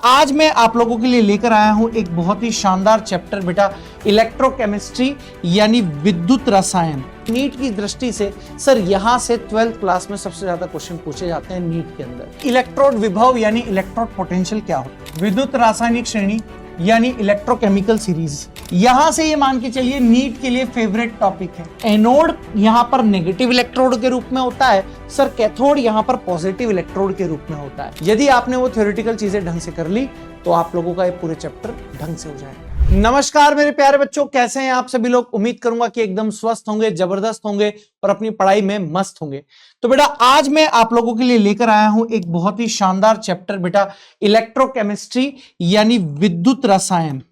आज मैं आप लोगों के लिए लेकर आया हूं एक बहुत ही शानदार चैप्टर बेटा, इलेक्ट्रोकेमिस्ट्री यानी विद्युत रसायन। नीट की दृष्टि से सर यहां से 12th क्लास में सबसे ज्यादा क्वेश्चन पूछे जाते हैं नीट के अंदर। इलेक्ट्रोड विभव यानी इलेक्ट्रोड पोटेंशियल क्या होता है, विद्युत रासायनिक श्रेणी यानी इलेक्ट्रोकेमिकल सीरीज, यहां से ये मान के चलिए नीट के लिए फेवरेट टॉपिक है। एनोड यहां पर नेगेटिव इलेक्ट्रोड के रूप में होता है, सर कैथोड यहां पर पॉजिटिव इलेक्ट्रोड के रूप में होता है। यदि आपने वो थ्योरेटिकल चीजें ढंग से कर ली तो आप लोगों का ये पूरे चैप्टर ढंग से हो जाएगा। नमस्कार मेरे प्यारे बच्चों, कैसे हैं आप सभी लोग। उम्मीद करूंगा कि एकदम स्वस्थ होंगे, जबरदस्त होंगे और अपनी पढ़ाई में मस्त होंगे। तो बेटा आज मैं आप लोगों के लिए लेकर आया हूं एक बहुत ही शानदार चैप्टर बेटा, इलेक्ट्रोकेमिस्ट्री यानी विद्युत रसायन।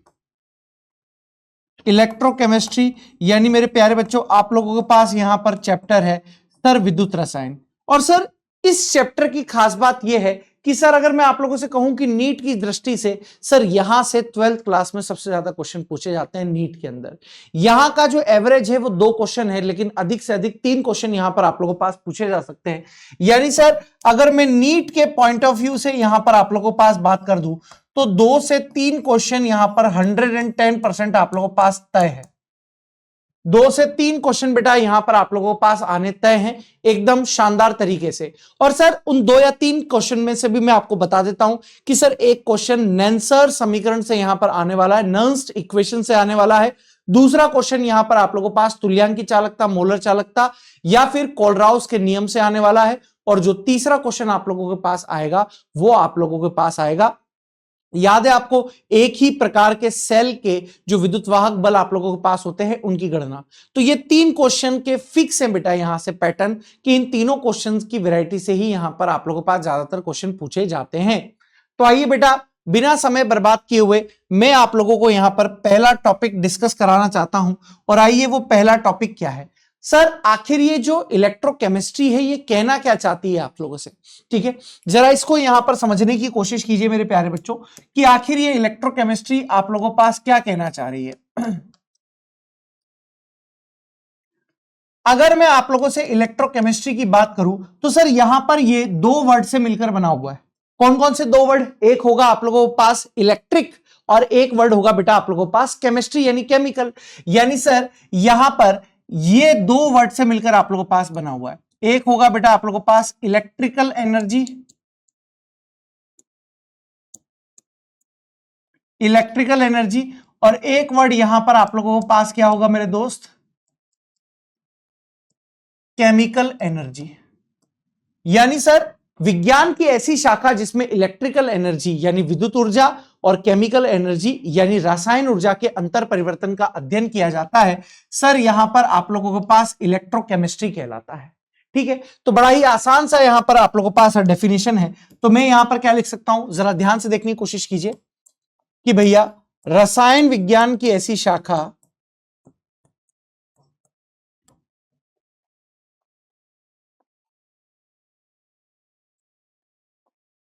इलेक्ट्रोकेमिस्ट्री यानी मेरे प्यारे बच्चों आप लोगों के पास यहां पर चैप्टर है सर विद्युत रसायन। और सर इस चैप्टर की खास बात यह है कि सर अगर मैं आप लोगों से कहूं कि नीट की दृष्टि से सर यहां से 12th क्लास में सबसे ज्यादा क्वेश्चन पूछे जाते हैं नीट के अंदर। यहां का जो एवरेज है वो 2 क्वेश्चन है, लेकिन अधिक से अधिक 3 क्वेश्चन यहां पर आप लोगों के पास पूछे जा सकते हैं। यानी सर अगर मैं नीट के पॉइंट ऑफ व्यू से यहां पर आप लोगों के पास बात कर दूं तो 2 से 3 क्वेश्चन यहां पर 110% आप लोगों के पास तय है। 2 से 3 क्वेश्चन बेटा यहां पर आप लोगों के पास आने तय हैं एकदम शानदार तरीके से। और सर उन 2 या 3 क्वेश्चन में से भी मैं आपको बता देता हूं कि सर एक क्वेश्चन नेंसर समीकरण से यहां पर आने वाला है, नर्न्स्ट इक्वेशन से आने वाला है। दूसरा क्वेश्चन यहां पर आप लोगों के पास तुल्यांक की चालकता, मोलर चालकता या फिर कोलराउस के नियम से आने वाला है। और जो तीसरा क्वेश्चन आप लोगों के पास आएगा वो आप लोगों के पास आएगा, याद है आपको, एक ही प्रकार के सेल के जो विद्युत वाहक बल आप लोगों के पास होते हैं उनकी गणना। तो ये 3 क्वेश्चन के फिक्स हैं बेटा यहां से पैटर्न कि इन तीनों क्वेश्चंस की वैरायटी से ही यहां पर आप लोगों के पास ज्यादातर क्वेश्चन पूछे जाते हैं। तो आइए बेटा बिना समय बर्बाद किए हुए मैं आप लोगों को यहां पर पहला टॉपिक डिस्कस कराना चाहता हूं। और आइए वो पहला टॉपिक क्या है सर, आखिर ये जो इलेक्ट्रोकेमिस्ट्री है ये कहना क्या चाहती है आप लोगों से। ठीक है, जरा इसको यहां पर समझने की कोशिश कीजिए मेरे प्यारे बच्चों कि आखिर ये इलेक्ट्रोकेमिस्ट्री आप लोगों के पास क्या कहना चाह रही है। अगर मैं आप लोगों से इलेक्ट्रोकेमिस्ट्री की बात करूं तो सर यहां पर ये 2 वर्ड से मिलकर बना हुआ है। कौन कौन से 2 वर्ड, एक होगा आप लोगों के पास इलेक्ट्रिक और एक वर्ड होगा बेटा आप लोगों के पास केमिस्ट्री यानी केमिकल। यानी सर यहां पर ये 2 वर्ड से मिलकर आप लोगों के पास बना हुआ है। एक होगा बेटा आप लोगों के पास इलेक्ट्रिकल एनर्जी, इलेक्ट्रिकल एनर्जी, और एक वर्ड यहां पर आप लोगों के पास क्या होगा मेरे दोस्त, केमिकल एनर्जी। यानी सर विज्ञान की ऐसी शाखा जिसमें इलेक्ट्रिकल एनर्जी यानी विद्युत ऊर्जा और केमिकल एनर्जी यानी रासायन ऊर्जा के अंतर परिवर्तन का अध्ययन किया जाता है, सर यहां पर आप लोगों के पास इलेक्ट्रोकेमिस्ट्री कहलाता है। ठीक है, तो बड़ा ही आसान सा यहां पर आप लोगों के पास डेफिनेशन है। तो मैं यहां पर क्या लिख सकता हूं, जरा ध्यान से देखने की कोशिश कीजिए कि भैया रसायन विज्ञान की ऐसी शाखा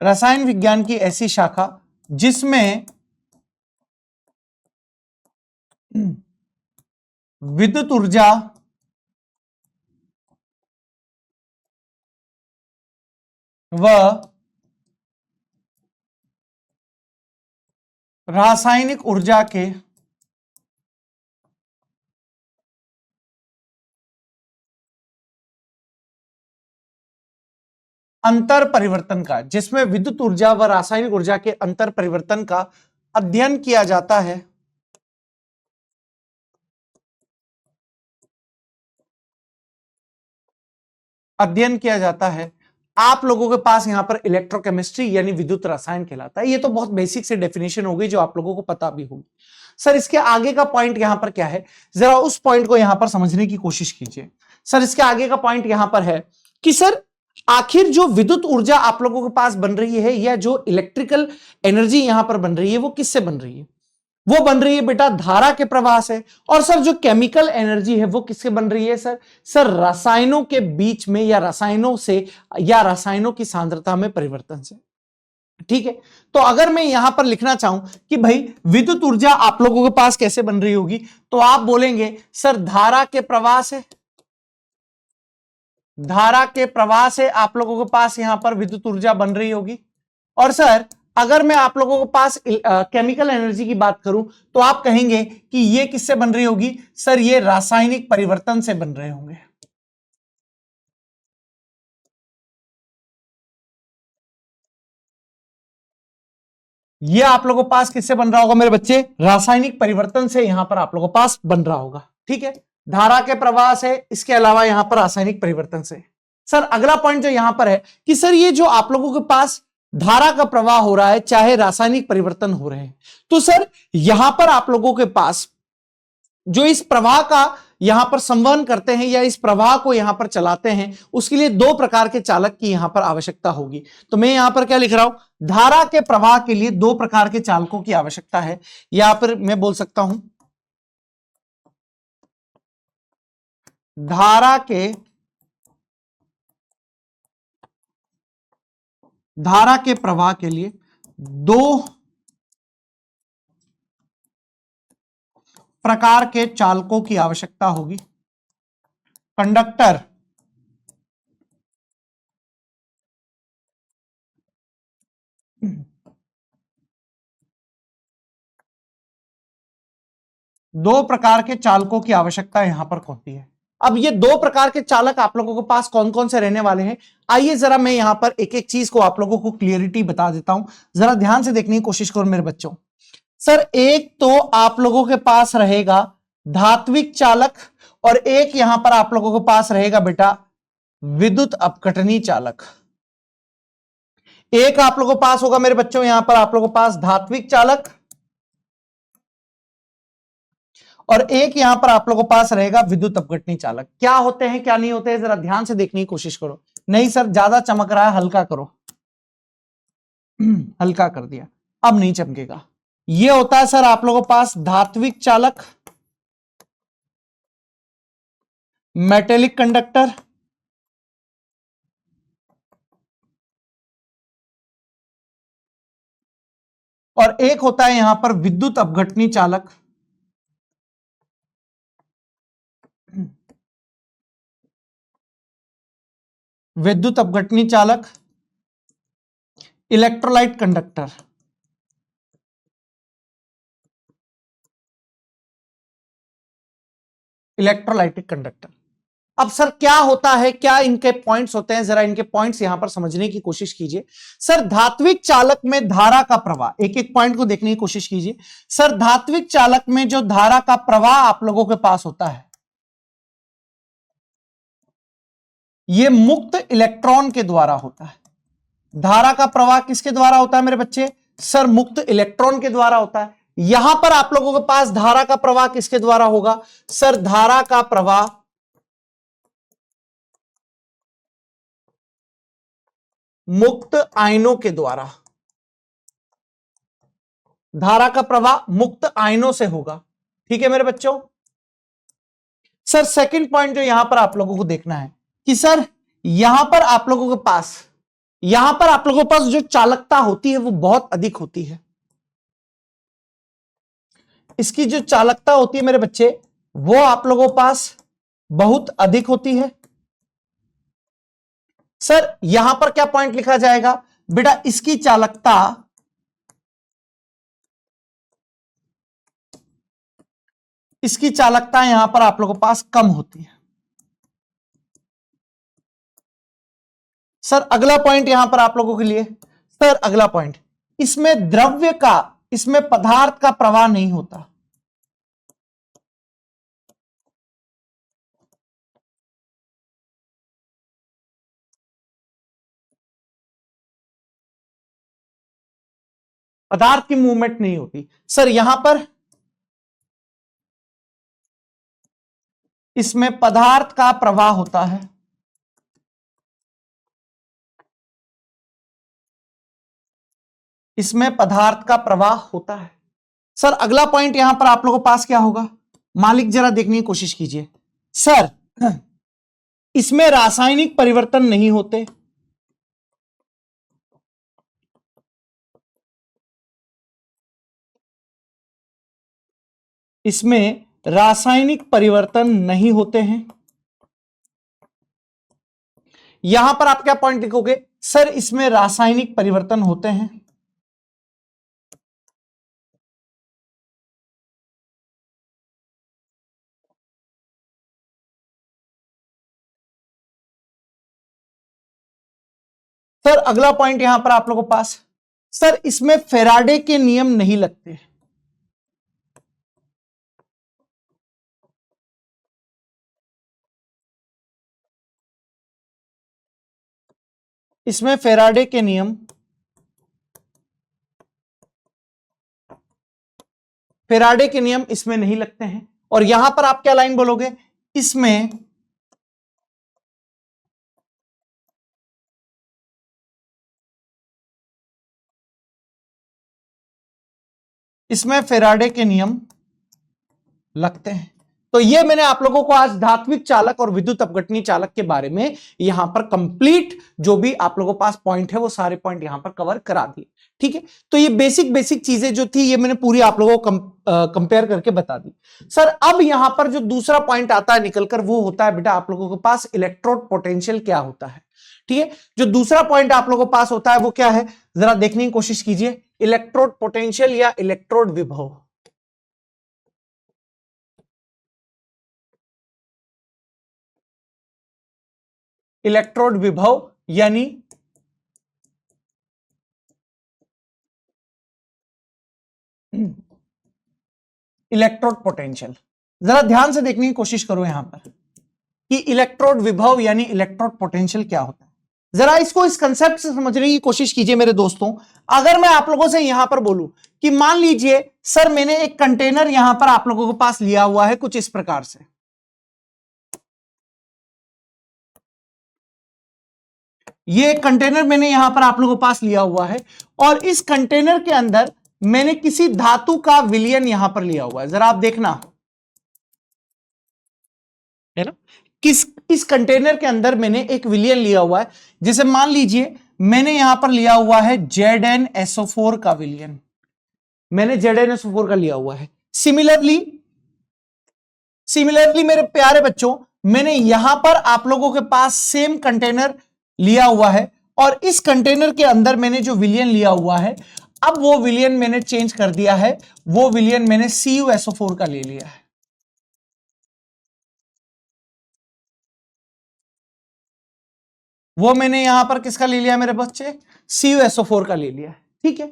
रसायन विज्ञान की ऐसी शाखा जिसमें विद्युत ऊर्जा व रासायनिक ऊर्जा के अंतर परिवर्तन का, जिसमें विद्युत ऊर्जा व रासायनिक ऊर्जा के अंतर परिवर्तन का अध्ययन किया जाता है, अध्ययन किया जाता है, आप लोगों के पास यहां पर इलेक्ट्रोकेमिस्ट्री यानी विद्युत रसायन कहलाता है। ये तो बहुत बेसिक से डेफिनेशन हो गई जो आप लोगों को पता भी होगी। सर इसके आगे का पॉइंट यहां पर क्या है, जरा उस पॉइंट को यहां पर समझने की कोशिश कीजिए। सर इसके आगे का पॉइंट यहां पर है कि सर आखिर जो विद्युत ऊर्जा आप लोगों के पास बन रही है या जो इलेक्ट्रिकल एनर्जी यहां पर बन रही है वो किससे बन रही है, वो बन रही है बेटा धारा के प्रवाह से। और सर जो केमिकल एनर्जी है वो किससे बन रही है सर रसायनों के बीच में या रसायनों से या रसायनों की सांद्रता में परिवर्तन से। ठीक है, तो अगर मैं यहां पर लिखना चाहूं कि भाई विद्युत ऊर्जा आप लोगों के पास कैसे बन रही होगी, तो आप बोलेंगे सर धारा के प्रवाह से, धारा के प्रवाह से आप लोगों के पास यहां पर विद्युत ऊर्जा बन रही होगी। और सर अगर मैं आप लोगों के पास केमिकल एनर्जी की बात करूं तो आप कहेंगे कि ये किससे बन रही होगी? सर ये रासायनिक परिवर्तन से बन रहे होंगे। ये आप लोगों के पास किससे बन रहा होगा मेरे बच्चे? रासायनिक परिवर्तन से यहां पर आप लोगों के पास बन रहा होगा। ठीक है, धारा के प्रवाह से, इसके अलावा यहां पर रासायनिक परिवर्तन से। सर अगला पॉइंट जो यहां पर है कि सर ये जो आप लोगों के पास धारा का प्रवाह हो रहा है, चाहे रासायनिक परिवर्तन हो रहे हैं, तो सर यहां पर आप लोगों के पास जो इस प्रवाह का यहां पर संवहन करते हैं या इस प्रवाह को यहां पर चलाते हैं, उसके लिए दो प्रकार के चालक की यहां पर आवश्यकता होगी। तो मैं यहां पर क्या लिख रहा हूं? धारा के प्रवाह के लिए दो प्रकार के चालकों की आवश्यकता है। यहां पर मैं बोल सकता हूं धारा के प्रवाह के लिए दो प्रकार के चालकों की आवश्यकता होगी। कंडक्टर दो प्रकार के चालकों की आवश्यकता यहां पर होती है। अब ये दो प्रकार के चालक आप लोगों के पास कौन कौन से रहने वाले हैं, आइए जरा मैं यहां पर एक एक चीज को आप लोगों को क्लियरिटी बता देता हूं। जरा ध्यान से देखने की कोशिश करो मेरे बच्चों। सर एक तो आप लोगों के पास रहेगा धात्विक चालक, और एक यहां पर आप लोगों के पास रहेगा बेटा विद्युत अपघटनी चालक। एक आप लोगों के पास होगा मेरे बच्चों यहां पर आप लोगों के पास धात्विक चालक, और एक यहां पर आप लोगों के पास रहेगा विद्युत अपघटनी चालक। क्या होते हैं क्या नहीं होते हैं, जरा ध्यान से देखने की कोशिश करो। नहीं सर ज्यादा चमक रहा है, हल्का करो। हल्का कर दिया, अब नहीं चमकेगा। यह होता है सर आप लोगों के पास धात्विक चालक, मेटेलिक कंडक्टर, और एक होता है यहां पर विद्युत अपघटनी चालक। विद्युत अपघटनी चालक, इलेक्ट्रोलाइट कंडक्टर। Electrolytic conductor. अब सर क्या होता है, क्या इनके पॉइंट्स होते हैं, जरा इनके पॉइंट्स यहां पर समझने की कोशिश कीजिए। सर धात्विक चालक में धारा का प्रवाह, एक एक पॉइंट को देखने की कोशिश कीजिए। सर धात्विक चालक में जो धारा का प्रवाह आप लोगों के पास होता है, यह मुक्त इलेक्ट्रॉन के द्वारा होता है। धारा का प्रवाह किसके द्वारा होता है मेरे बच्चे? सर मुक्त इलेक्ट्रॉन के द्वारा होता है। यहां पर आप लोगों के पास धारा का प्रवाह किसके द्वारा होगा? सर धारा का प्रवाह मुक्त आयनों के द्वारा। धारा का प्रवाह मुक्त आयनों से होगा। ठीक है मेरे बच्चों। सर सेकंड पॉइंट जो यहां पर आप लोगों को देखना है कि सर यहां पर आप लोगों के पास जो चालकता होती है वो बहुत अधिक होती है। इसकी जो चालकता होती है मेरे बच्चे, वो आप लोगों के पास बहुत अधिक होती है। सर यहां पर क्या पॉइंट लिखा जाएगा बेटा? इसकी चालकता यहां पर आप लोगों के पास कम होती है। सर अगला पॉइंट यहां पर आप लोगों के लिए, सर अगला पॉइंट, इसमें पदार्थ का प्रवाह नहीं होता। पदार्थ की मूवमेंट नहीं होती। सर यहां पर इसमें पदार्थ का प्रवाह होता है। इसमें पदार्थ का प्रवाह होता है। सर अगला पॉइंट यहां पर आप लोगों के पास क्या होगा? मालिक जरा देखने की कोशिश कीजिए। सर इसमें रासायनिक परिवर्तन नहीं होते। इसमें रासायनिक परिवर्तन नहीं होते हैं। यहां पर आप क्या पॉइंट लिखोगे? सर इसमें रासायनिक परिवर्तन होते हैं। सर अगला पॉइंट यहां पर आप लोगों के पास, सर इसमें फेराडे के नियम नहीं लगते। इसमें फेराडे के नियम, फेराडे के नियम इसमें नहीं लगते हैं। और यहां पर आप क्या लाइन बोलोगे, इसमें फेराडे के नियम लगते हैं। तो ये मैंने आप लोगों को आज धात्विक चालक और विद्युत अपघटनी चालक के बारे में यहां पर कंप्लीट जो भी आप लोगों के पास पॉइंट है वो सारे पॉइंट यहां पर कवर करा दिए। ठीक है, तो ये बेसिक बेसिक चीजें जो थी ये मैंने पूरी आप लोगों को कंपेयर करके बता दी। सर अब यहां पर जो दूसरा पॉइंट आता है निकलकर वो होता है बेटा आप लोगों के पास इलेक्ट्रोड पोटेंशियल क्या होता है। ठीक है, जो दूसरा पॉइंट आप लोगों के पास होता है वो क्या है, जरा देखने की कोशिश कीजिए। इलेक्ट्रोड पोटेंशियल या इलेक्ट्रोड विभव। इलेक्ट्रोड विभव यानी इलेक्ट्रोड पोटेंशियल। जरा ध्यान से देखने की कोशिश करो यहां पर कि इलेक्ट्रोड विभव यानी इलेक्ट्रोड पोटेंशियल क्या होता है। जरा इसको इस कंसेप्ट से समझने की कोशिश कीजिए मेरे दोस्तों। अगर मैं आप लोगों से यहां पर बोलूं कि मान लीजिए सर मैंने एक कंटेनर यहां पर आप लोगों के पास लिया हुआ है कुछ इस प्रकार से, ये कंटेनर मैंने यहां पर आप लोगों के पास लिया हुआ है और इस कंटेनर के अंदर मैंने किसी धातु का विलयन यहां पर लिया हुआ है। जरा आप देखना है ना, इस कंटेनर के अंदर मैंने एक विलयन लिया हुआ है। जैसे मान लीजिए मैंने यहां पर लिया हुआ है ZnSO4 का विलयन, मैंने ZnSO4 का लिया हुआ है। सिमिलरली मेरे प्यारे बच्चों मैंने यहां पर आप लोगों के पास सेम कंटेनर लिया हुआ है और इस कंटेनर के अंदर मैंने जो विलयन लिया हुआ है अब वो विलयन मैंने चेंज कर दिया है, वो विलयन मैंने CuSO4 का ले लिया है। वो मैंने यहां पर किसका ले लिया मेरे बच्चे, CuSO4 का ले लिया है। ठीक है,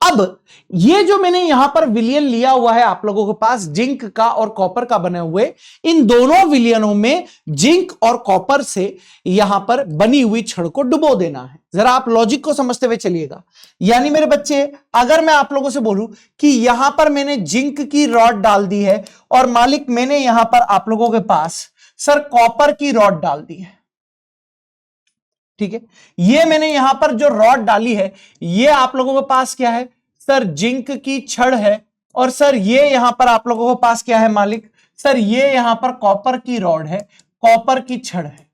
अब ये जो मैंने यहां पर विलयन लिया हुआ है आप लोगों के पास जिंक का और कॉपर का बने हुए, इन दोनों विलयनों में जिंक और कॉपर से यहां पर बनी हुई छड़ को डुबो देना है। जरा आप लॉजिक को समझते हुए चलिएगा। यानी मेरे बच्चे अगर मैं आप लोगों से बोलूं कि यहां पर मैंने जिंक की रॉड डाल दी है और मालिक मैंने यहां पर आप लोगों के पास सर कॉपर की रॉड डाल दी है। ठीक है, ये मैंने यहां पर जो रॉड डाली है ये आप लोगों के पास क्या है सर, जिंक की छड़ है और सर ये यहां पर आप लोगों के पास क्या है मालिक, सर ये यहां पर कॉपर की रॉड है, कॉपर की छड़ है।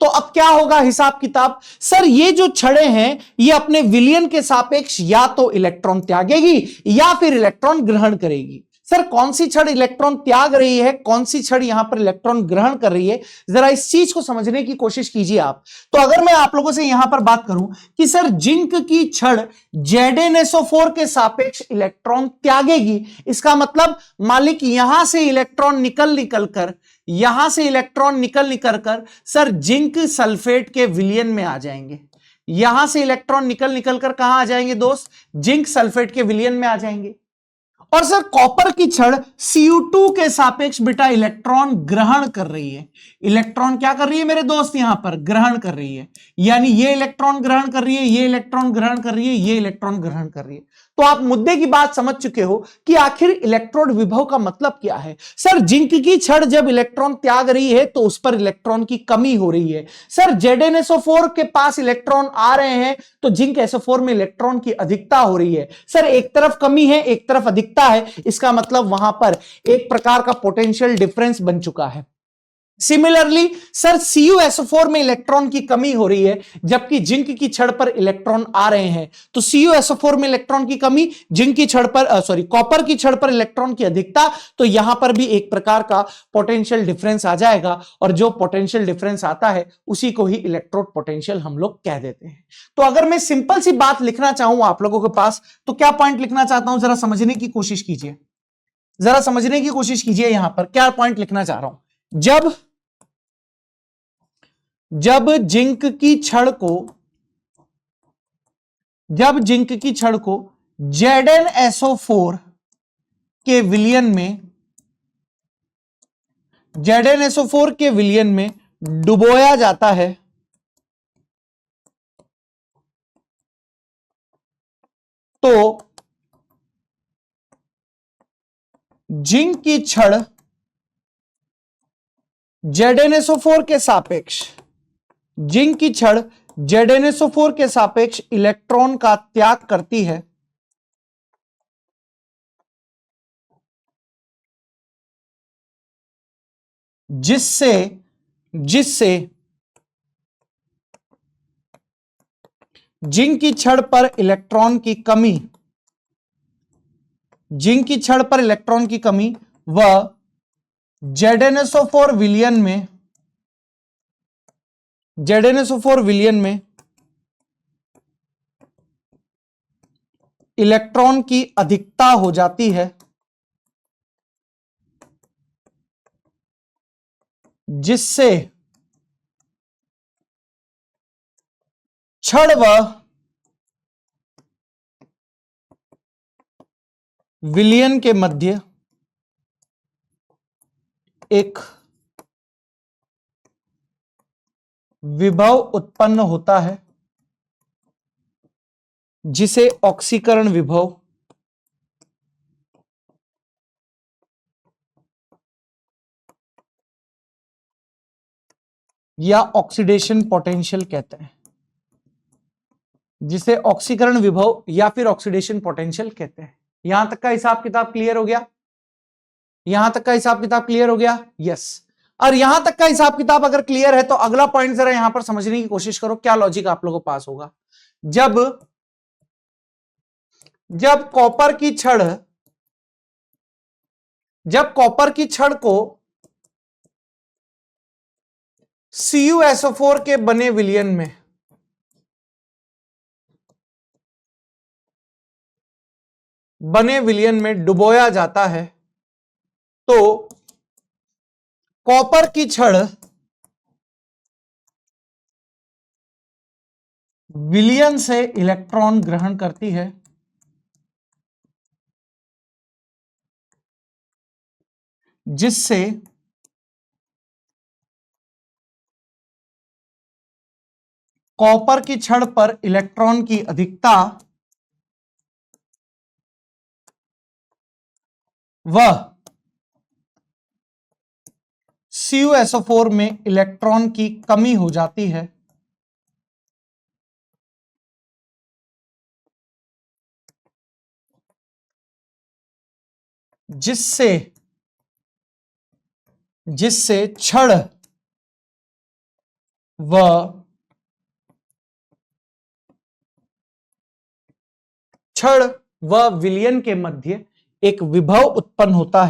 तो अब क्या होगा हिसाब किताब, सर ये जो छड़ें हैं ये अपने विलयन के सापेक्ष या तो इलेक्ट्रॉन त्यागेगी या फिर इलेक्ट्रॉन ग्रहण करेगी। सर कौन सी छड़ इलेक्ट्रॉन त्याग रही है, कौन सी छड़ यहां पर इलेक्ट्रॉन ग्रहण कर रही है, जरा इस चीज को समझने की कोशिश कीजिए आप। तो अगर मैं आप लोगों से यहां पर बात करूं कि सर जिंक की छड़ ZnSO4 के सापेक्ष इलेक्ट्रॉन त्यागेगी, इसका मतलब मालिक यहां से इलेक्ट्रॉन निकल कर यहां से इलेक्ट्रॉन निकल कर सर जिंक सल्फेट के विलयन में आ जाएंगे। यहां से इलेक्ट्रॉन निकल कर कहां आ जाएंगे दोस्त, जिंक सल्फेट के विलयन में आ जाएंगे। और सर कॉपर की छड़ Cu2 के सापेक्ष बेटा इलेक्ट्रॉन ग्रहण कर रही है। इलेक्ट्रॉन क्या कर रही है मेरे दोस्त, यहां पर ग्रहण कर रही है। यानी ये इलेक्ट्रॉन ग्रहण कर रही है, ये इलेक्ट्रॉन ग्रहण कर रही है, ये इलेक्ट्रॉन ग्रहण कर रही है। तो आप मुद्दे की बात समझ चुके हो कि आखिर इलेक्ट्रोड विभव का मतलब क्या है। सर जिंक की छड़ जब इलेक्ट्रॉन त्याग रही है तो उस पर इलेक्ट्रॉन की कमी हो रही है। सर ZnSO4 के पास इलेक्ट्रॉन आ रहे हैं तो जिंक SO4 में इलेक्ट्रॉन की अधिकता हो रही है। सर एक तरफ कमी है एक तरफ अधिकता है, इसका मतलब वहां पर एक प्रकार का पोटेंशियल डिफरेंस बन चुका है। सिमिलरली सर CuSO4 में इलेक्ट्रॉन की कमी हो रही है जबकि जिंक की छड़ पर इलेक्ट्रॉन आ रहे हैं। तो CuSO4 में इलेक्ट्रॉन की कमी, जिंक की छड़ पर कॉपर की छड़ पर इलेक्ट्रॉन की अधिकता, तो यहां पर भी एक प्रकार का पोटेंशियल डिफरेंस आ जाएगा और जो पोटेंशियल डिफरेंस आता है उसी को ही इलेक्ट्रोड पोटेंशियल हम लोग कह देते हैं। तो अगर मैं सिंपल सी बात लिखना चाहूं आप लोगों के पास तो क्या पॉइंट लिखना चाहता हूं, जरा समझने की कोशिश कीजिए, जरा समझने की कोशिश कीजिए। यहां पर क्या पॉइंट लिखना चाह रहा हूं, जब जिंक की छड़ को जब जिंक की छड़ को ZnSO4 के विलयन में ZnSO4 के विलयन में डुबोया जाता है तो जिंक की छड़ ZnSO4 के सापेक्ष जिंक की छड़ ZnSO4 के सापेक्ष इलेक्ट्रॉन का त्याग करती है, जिससे जिससे जिंक की छड़ पर इलेक्ट्रॉन की कमी व ZnSO4 विलयन में इलेक्ट्रॉन की अधिकता हो जाती है, जिससे छड़ व विलयन के मध्य एक विभव उत्पन्न होता है, जिसे ऑक्सीकरण विभव या ऑक्सीडेशन पोटेंशियल कहते हैं, जिसे ऑक्सीकरण विभव या फिर ऑक्सीडेशन पोटेंशियल कहते हैं। यहां तक का हिसाब किताब क्लियर हो गया? यहां तक का हिसाब किताब क्लियर हो गया? यस। और यहां तक का हिसाब किताब अगर क्लियर है तो अगला पॉइंट जरा यहां पर समझने की कोशिश करो, क्या लॉजिक आप लोगों को पास होगा। जब कॉपर की छड़ को CuSO4 के बने विलयन में डुबोया जाता है तो कॉपर की छड़ विलयन से इलेक्ट्रॉन ग्रहण करती है, जिससे कॉपर की छड़ पर इलेक्ट्रॉन की अधिकता व CuSO4 में इलेक्ट्रॉन की कमी हो जाती है, जिससे छड़ व विलयन के मध्य एक विभव उत्पन्न होता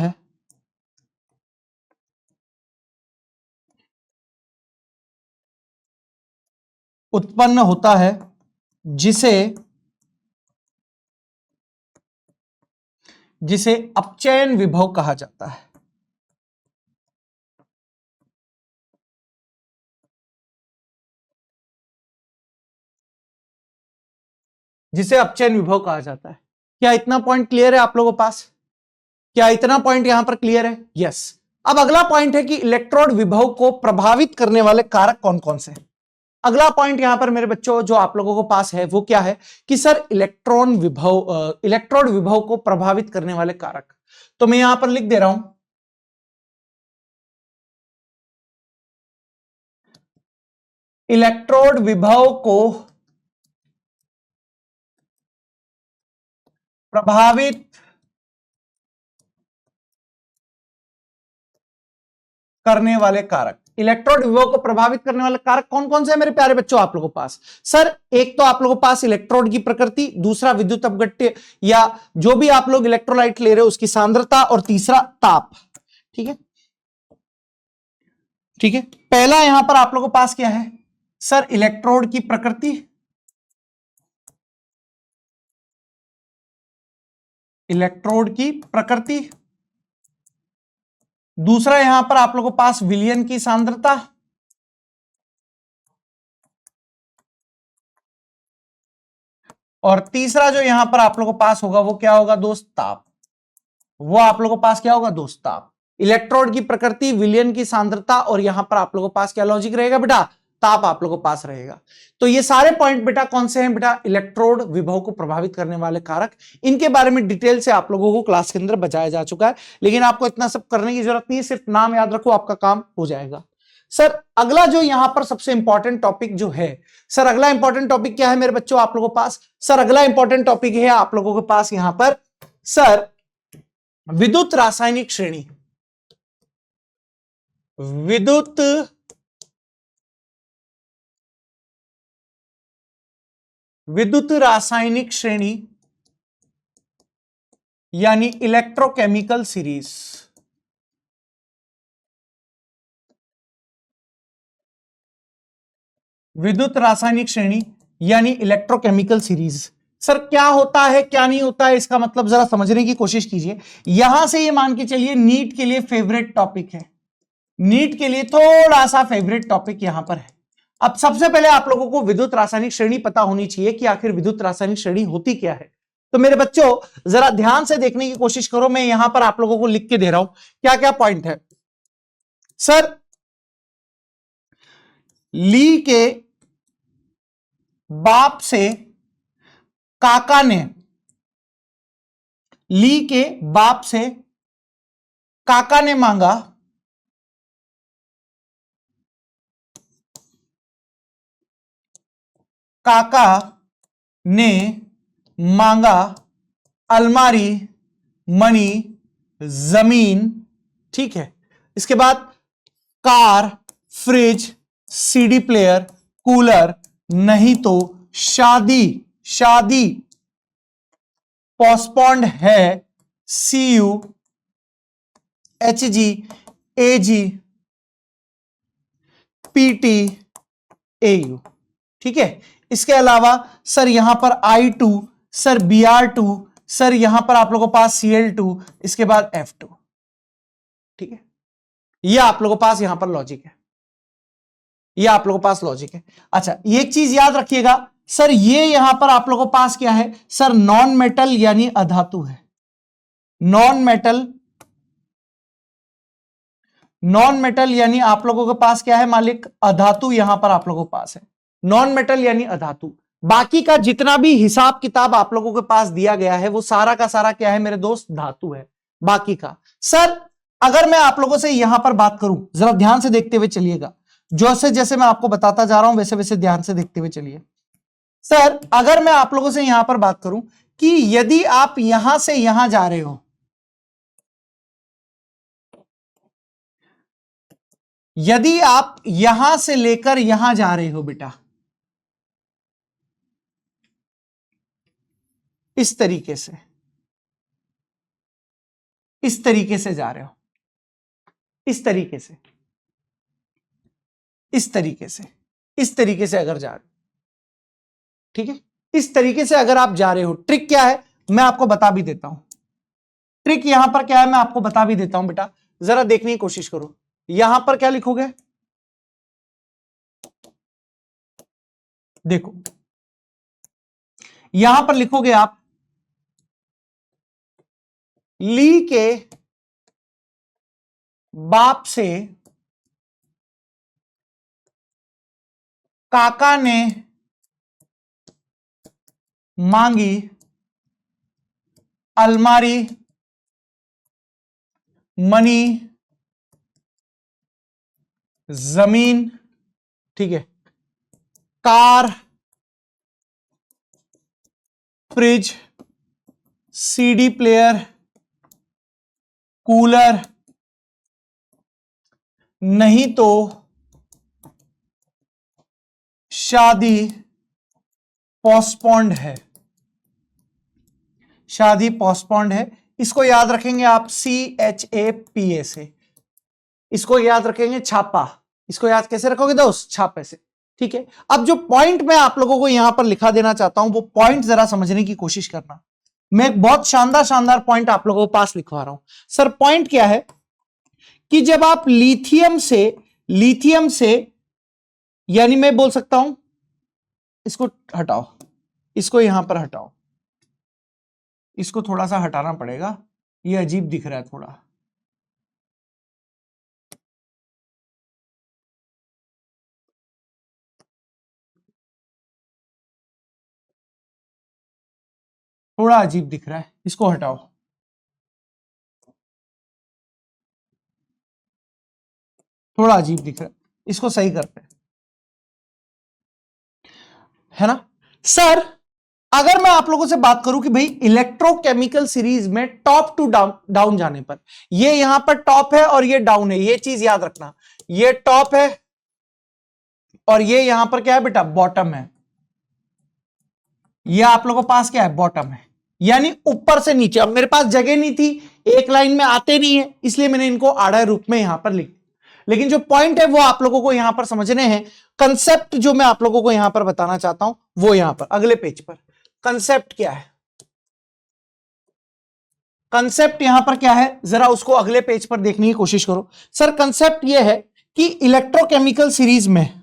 है जिसे अपचयन विभव कहा जाता है। क्या इतना पॉइंट क्लियर है आप लोगों के पास? क्या इतना पॉइंट यहां पर क्लियर है? यस। अब अगला पॉइंट है कि इलेक्ट्रोड विभव को प्रभावित करने वाले कारक कौन कौन से हैं। अगला पॉइंट यहां पर मेरे बच्चों जो आप लोगों को पास है वो क्या है कि सर इलेक्ट्रोड विभव को प्रभावित करने वाले कारक। तो मैं यहां पर लिख दे रहा हूं, इलेक्ट्रोड विभव को प्रभावित करने वाले कारक। इलेक्ट्रोड विभव को प्रभावित करने वाले कारक कौन कौन से हैं मेरे प्यारे बच्चों आप लोगों के पास? सर एक तो आप लोगों के पास इलेक्ट्रोड की प्रकृति, दूसरा विद्युत अपघट्य या जो भी आप लोग इलेक्ट्रोलाइट ले रहे हो उसकी सांद्रता, और तीसरा ताप। ठीक है, ठीक है। पहला यहां पर आप लोगों के पास क्या है सर? इलेक्ट्रोड की प्रकृति, दूसरा यहां पर आप लोगों के पास विलयन की सांद्रता, और तीसरा जो यहां पर आप लोगों को पास होगा वो क्या होगा दोस्त, ताप। वो आप लोगों को पास क्या होगा दोस्त, ताप। इलेक्ट्रोड की प्रकृति, विलयन की सांद्रता, और यहां पर आप लोगों को पास क्या लॉजिक रहेगा बेटा, ताप आप लोगों को पास रहेगा। तो ये सारे पॉइंट बेटा कौन से हैं बेटा, इलेक्ट्रोड विभव को प्रभावित करने वाले कारक। इनके बारे में डिटेल से आप लोगों को क्लास के अंदर बताया जा चुका है, लेकिन आपको इतना सब करने की जरूरत नहीं है, सिर्फ नाम याद रखो, आपका काम हो जाएगा। सर अगला जो यहां पर सबसे इंपॉर्टेंट टॉपिक जो है, सर अगला इंपॉर्टेंट टॉपिक क्या है मेरे बच्चों आप लोगों के पास, सर अगला इंपॉर्टेंट टॉपिक है आप लोगों के पास यहां पर सर विद्युत रासायनिक श्रेणी। विद्युत रासायनिक श्रेणी यानी इलेक्ट्रोकेमिकल सीरीज। विद्युत रासायनिक श्रेणी यानी इलेक्ट्रोकेमिकल सीरीज। सर क्या होता है क्या नहीं होता है, इसका मतलब जरा समझने की कोशिश कीजिए। यहां से ये मान के चलिए नीट के लिए फेवरेट टॉपिक है, नीट के लिए थोड़ा सा फेवरेट टॉपिक यहां पर है। अब सबसे पहले आप लोगों को विद्युत रासायनिक श्रेणी पता होनी चाहिए कि आखिर विद्युत रासायनिक श्रेणी होती क्या है। तो मेरे बच्चों जरा ध्यान से देखने की कोशिश करो, मैं यहां पर आप लोगों को लिख के दे रहा हूं क्या क्या पॉइंट है। सर ली के बाप से काका ने, ली के बाप से काका ने मांगा काका ने मांगा अलमारी, मणि, जमीन, ठीक है। इसके बाद car, fridge, CD player, cooler, नहीं तो शादी, शादी पोस्टपोन्ड है, CU, HG, AG, PT, AU, ठीक है। इसके अलावा सर यहां पर I2, सर Br2, सर यहां पर आप लोगों के पास Cl2, इसके बाद F2, ठीक है। ये आप लोगों के पास यहां पर लॉजिक है, ये आप लोगों के पास लॉजिक है। अच्छा ये एक चीज याद रखिएगा सर, ये यहां पर आप लोगों के पास क्या है सर, नॉन मेटल यानी अधातु है। नॉन मेटल, नॉन मेटल यानी आप लोगों के पास क्या है मालिक, अधातु यहां पर आप लोगों के पास है। नॉन मेटल यानी अधातु। बाकी का जितना भी हिसाब किताब आप लोगों के पास दिया गया है वो सारा का सारा क्या है मेरे दोस्त, धातु है। बाकी का सर अगर मैं आप लोगों से यहां पर बात करूं, जरा ध्यान से देखते हुए चलिएगा, जैसे जैसे मैं आपको बताता जा रहा हूं वैसे वैसे ध्यान से देखते हुए चलिए। सर अगर मैं आप लोगों से यहां पर बात करूं कि यदि आप यहां से यहां जा रहे हो, यदि आप यहां से लेकर यहां जा रहे हो बेटा, इस तरीके से, इस तरीके से जा रहे हो, इस तरीके से, इस तरीके से, इस तरीके से अगर जा रहे हो, ठीक है, इस तरीके से अगर आप जा रहे हो, ट्रिक क्या है मैं आपको बता भी देता हूं। ट्रिक यहां पर क्या है मैं आपको बता भी देता हूं बेटा, जरा देखने की कोशिश करो। यहां पर क्या लिखोगे, देखो यहां पर लिखोगे आप ली के बाप से काका ने मांगी अलमारी, मनी, जमीन, ठीक है, car, fridge, CD player, cooler, नहीं तो शादी पोस्टपोन्ड है, शादी पोस्टपोन्ड है। इसको याद रखेंगे आप CHAPA से, इसको याद रखेंगे छापा, इसको याद कैसे रखोगे दोस्त, छापे से, ठीक है। अब जो पॉइंट मैं आप लोगों को यहां पर लिखा देना चाहता हूं वो पॉइंट जरा समझने की कोशिश करना। मैं एक बहुत शानदार शानदार पॉइंट आप लोगों के पास लिखवा रहा हूं। सर पॉइंट क्या है कि जब आप लिथियम से यानी मैं बोल सकता हूं, इसको हटाओ, इसको यहां पर हटाओ, इसको थोड़ा सा हटाना पड़ेगा, ये अजीब दिख रहा है थोड़ा। थोड़ा अजीब दिख रहा है, इसको हटाओ। थोड़ा अजीब दिख रहा है, इसको सही करते हैं, है ना सर। अगर मैं आप लोगों से बात करूं कि भाई इलेक्ट्रोकेमिकल सीरीज में टॉप टू डाउन जाने पर, ये यहां पर टॉप है और ये डाउन है, ये चीज याद रखना, ये टॉप है और ये यहां पर क्या है बेटा, बॉटम है। ये आप लोगों के पास क्या है, बॉटम है, यानी ऊपर से नीचे। अब मेरे पास जगह नहीं थी, एक लाइन में आते नहीं है, इसलिए मैंने इनको आड़े रूप में यहां पर लिख, लेकिन जो पॉइंट है वो आप लोगों को यहां पर समझने हैं। कंसेप्ट जो मैं आप लोगों को यहां पर बताना चाहता हूं वो यहां पर अगले पेज पर, कंसेप्ट क्या है, कंसेप्ट यहां पर क्या है, जरा उसको अगले पेज पर देखने की कोशिश करो। सर कंसेप्ट यह है कि इलेक्ट्रोकेमिकल सीरीज में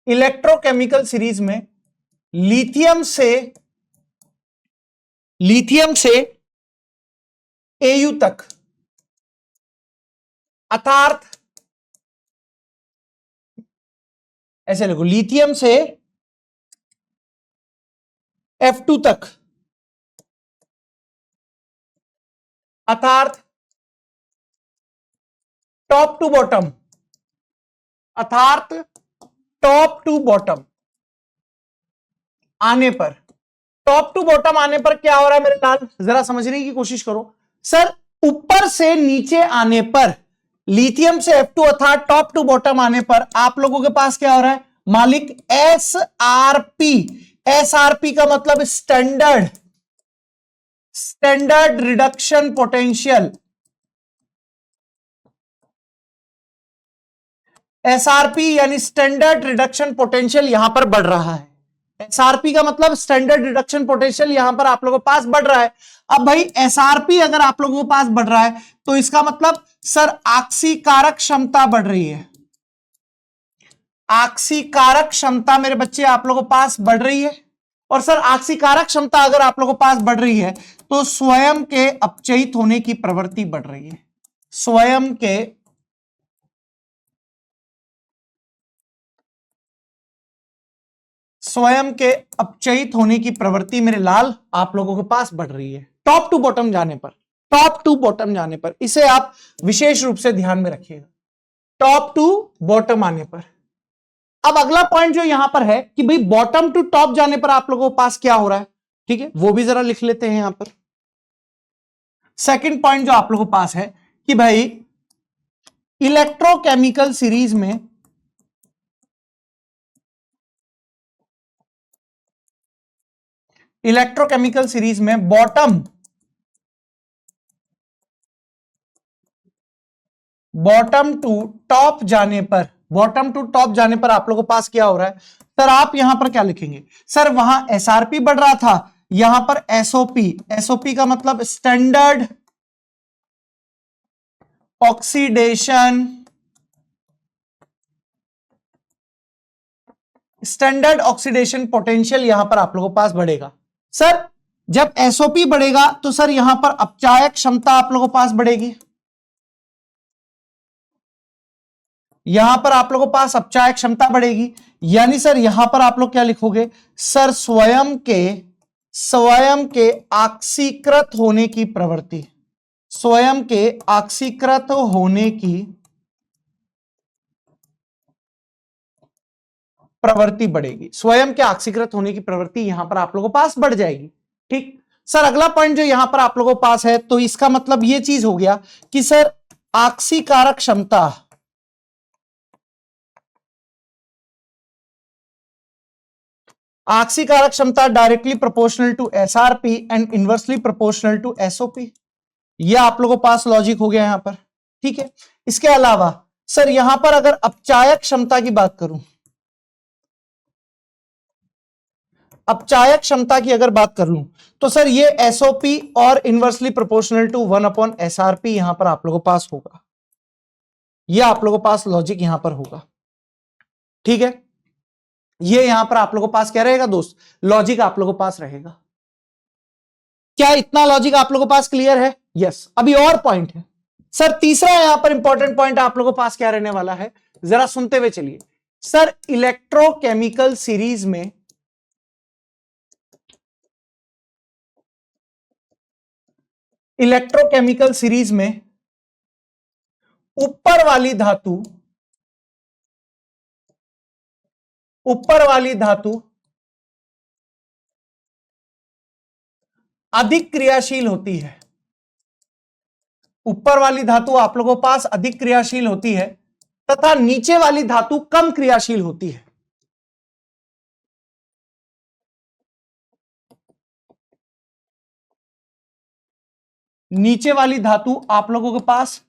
इलेक्ट्रोकेमिकल सीरीज में लिथियम से एयू तक, अर्थात ऐसे लिखो, लिथियम से F2 तक, अर्थात टॉप टू बॉटम, अर्थात टॉप टू बॉटम आने पर, टॉप टू बॉटम आने पर क्या हो रहा है मेरे लाल, जरा समझने की कोशिश करो। सर ऊपर से नीचे आने पर, लिथियम से F2 अर्थात टॉप टू बॉटम आने पर आप लोगों के पास क्या हो रहा है मालिक, SRP। SRP का मतलब स्टैंडर्ड रिडक्शन पोटेंशियल। SRP यानी स्टैंडर्ड रिडक्शन पोटेंशियल यहां पर बढ़ रहा है। SRP का मतलब स्टैंडर्ड रिडक्शन पोटेंशियल यहां पर आप लोगों के पास बढ़ रहा है। अब भाई SRP अगर आप लोगों के पास बढ़ रहा है तो इसका मतलब सर आक्सीकारक क्षमता बढ़ रही है। आक्सीकारक क्षमता मेरे बच्चे आप लोगों के पास बढ़ रही है। और सर आक्सीकारक क्षमता अगर आप लोगों के पास बढ़ रही है तो स्वयं के अपचयित होने की प्रवृत्ति बढ़ रही है। स्वयं के अपचयित होने की प्रवृत्ति मेरे लाल आप लोगों के पास बढ़ रही है टॉप टू बॉटम जाने पर। टॉप टू बॉटम जाने पर इसे आप विशेष रूप से ध्यान में रखिएगा, टॉप टू बॉटम आने पर। अब अगला पॉइंट जो यहां पर है कि भाई बॉटम टू टॉप जाने पर आप लोगों के पास क्या हो रहा है, ठीक है, वो भी जरा लिख लेते हैं यहां पर। सेकंड पॉइंट जो आप लोगों के पास है कि भाई इलेक्ट्रोकेमिकल सीरीज में बॉटम टू टॉप जाने पर, बॉटम टू टॉप जाने पर आप लोगों के पास क्या हो रहा है सर, आप यहां पर क्या लिखेंगे सर, वहां SRP बढ़ रहा था, यहां पर SOP का मतलब स्टैंडर्ड ऑक्सीडेशन पोटेंशियल यहां पर आप लोगों के पास बढ़ेगा। सर जब SOP बढ़ेगा तो सर यहां पर अपचायक क्षमता आप लोगों के पास बढ़ेगी, यहां पर आप लोगों के पास अपचायक क्षमता बढ़ेगी, यानी सर यहां पर आप लोग क्या लिखोगे सर, स्वयं के ऑक्सीकृत होने की प्रवृत्ति, स्वयं के ऑक्सीकृत होने की प्रवृत्ति बढ़ेगी, स्वयं के ऑक्सीकृत होने की प्रवृत्ति यहां पर आप लोगों के पास बढ़ जाएगी। ठीक सर, अगला पॉइंट जो यहां पर आप लोगों के पास है तो इसका मतलब यह चीज हो गया कि सर ऑक्सीकारक क्षमता, ऑक्सीकारक क्षमता directly proportional to SRP and inversely proportional to SOP। यह आप लोगों के पास लॉजिक हो गया यहां पर, ठीक है। इसके अलावा सर यहां पर अगर अपचायक क्षमता की बात करूं, अब चायक क्षमता की अगर बात कर लूं तो सर ये एसओपी और इनवर्सली प्रोपोर्शनल टू 1/SRP यहां पर आप लोगों के पास होगा, ये आप लोगों के पास लॉजिक यहां पर होगा। ठीक है, ये यहां पर आप लोगों के पास क्या रहेगा दोस्त, लॉजिक आप लोगों के पास रहेगा। क्या इतना लॉजिक आप लोगों के पास क्लियर है? यस। अभी और पॉइंट है सर, तीसरा यहां पर इंपॉर्टेंट पॉइंट आप लोगों के पास क्या रहने वाला है, जरा सुनते हुए चलिए। सर इलेक्ट्रोकेमिकल सीरीज में ऊपर वाली धातु अधिक क्रियाशील होती है। ऊपर वाली धातु आप लोगों के पास अधिक क्रियाशील होती है तथा नीचे वाली धातु कम क्रियाशील होती है। नीचे वाली धातु आप लोगों के पास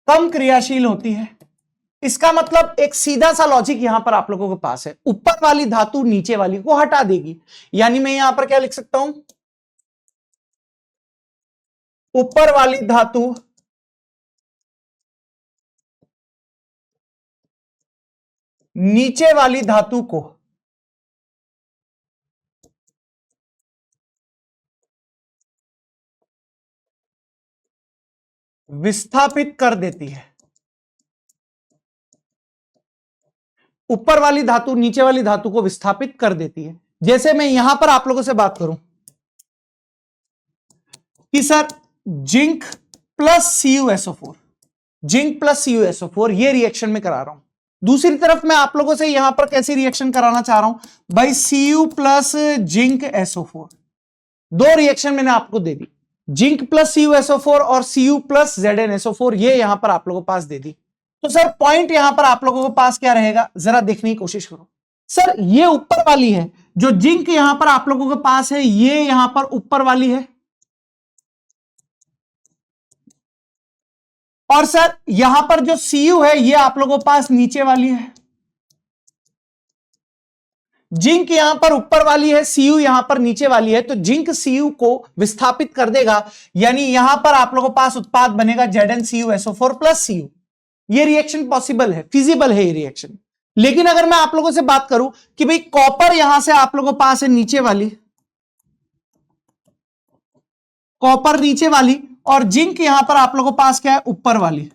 कम क्रियाशील होती है। इसका मतलब एक सीधा सा लॉजिक यहां पर आप लोगों के पास है, ऊपर वाली धातु नीचे वाली को हटा देगी। यानी मैं यहां पर क्या लिख सकता हूं, ऊपर वाली धातु नीचे वाली धातु को विस्थापित कर देती है। ऊपर वाली धातु नीचे वाली धातु को विस्थापित कर देती है। जैसे मैं यहां पर आप लोगों से बात करूं कि sir zinc plus CuSO4, zinc plus CuSO4 ये रिएक्शन में करा रहा हूं। दूसरी तरफ मैं आप लोगों से यहां पर कैसी रिएक्शन कराना चाह रहा हूं भाई, Cu प्लस जिंक SO4, दो रिएक्शन मैंने आपको दे दी, जिंक प्लस CuSO4 और Cu प्लस ZnSO4, ये यहां पर आप लोगों को पास दे दी। तो सर पॉइंट यहां पर आप लोगों के पास क्या रहेगा, जरा देखने की कोशिश करो। सर ये ऊपर वाली है, जो जिंक यहां पर आप लोगों के पास है ये यहां पर ऊपर वाली है, और सर यहां पर जो Cu है ये आप लोगों के पास नीचे वाली है। जिंक यहां पर ऊपर वाली है, Cu यहां पर नीचे वाली है, तो जिंक Cu को विस्थापित कर देगा, यानी यहां पर आप लोगों के पास उत्पाद बनेगा ZnCuSO4 प्लस Cu। ये रिएक्शन पॉसिबल है, फिजिबल है ये रिएक्शन। लेकिन अगर मैं आप लोगों से बात करूं कि भाई कॉपर यहां से आप लोगों के पास है नीचे वाली, कॉपर नीचे वाली, और जिंक यहां पर आप लोगों के पास क्या है, ऊपर वाली,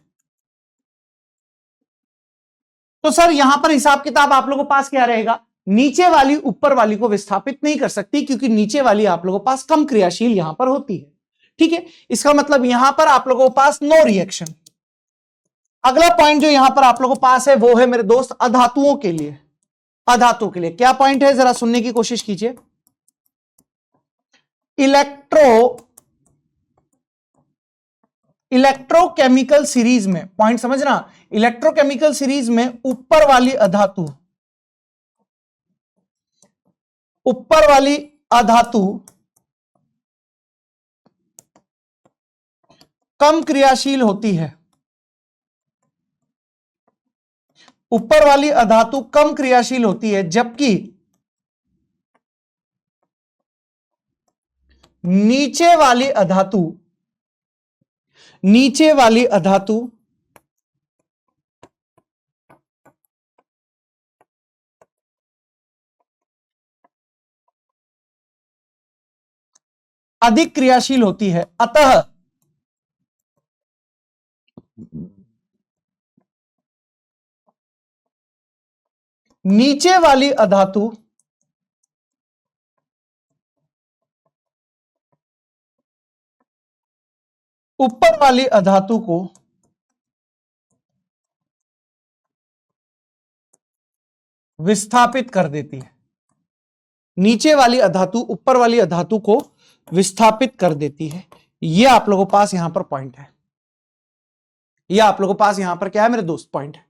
तो सर यहां पर हिसाब किताब आप लोगों के पास क्या रहेगा, नीचे वाली ऊपर वाली को विस्थापित नहीं कर सकती, क्योंकि नीचे वाली आप लोगों के पास कम क्रियाशील यहां पर होती है। ठीक है, इसका मतलब यहां पर आप लोगों के पास नो रिएक्शन। अगला पॉइंट जो यहां पर आप लोगों के पास है वो है मेरे दोस्त अधातुओं के लिए। अधातुओं के लिए क्या पॉइंट है, जरा सुनने की कोशिश कीजिए। इलेक्ट्रोकेमिकल सीरीज में, पॉइंट समझना, इलेक्ट्रोकेमिकल सीरीज में ऊपर वाली अधातु कम क्रियाशील होती है। ऊपर वाली अधातु कम क्रियाशील होती है, जबकि नीचे वाली अधातु अधिक क्रियाशील होती है। अतः नीचे वाली अधातु ऊपर वाली अधातु को विस्थापित कर देती है। नीचे वाली अधातु ऊपर वाली अधातु को विस्थापित कर देती है। यह आप लोगों के पास यहां पर पॉइंट है, यह आप लोगों के पास यहां पर क्या है मेरे दोस्त, पॉइंट है।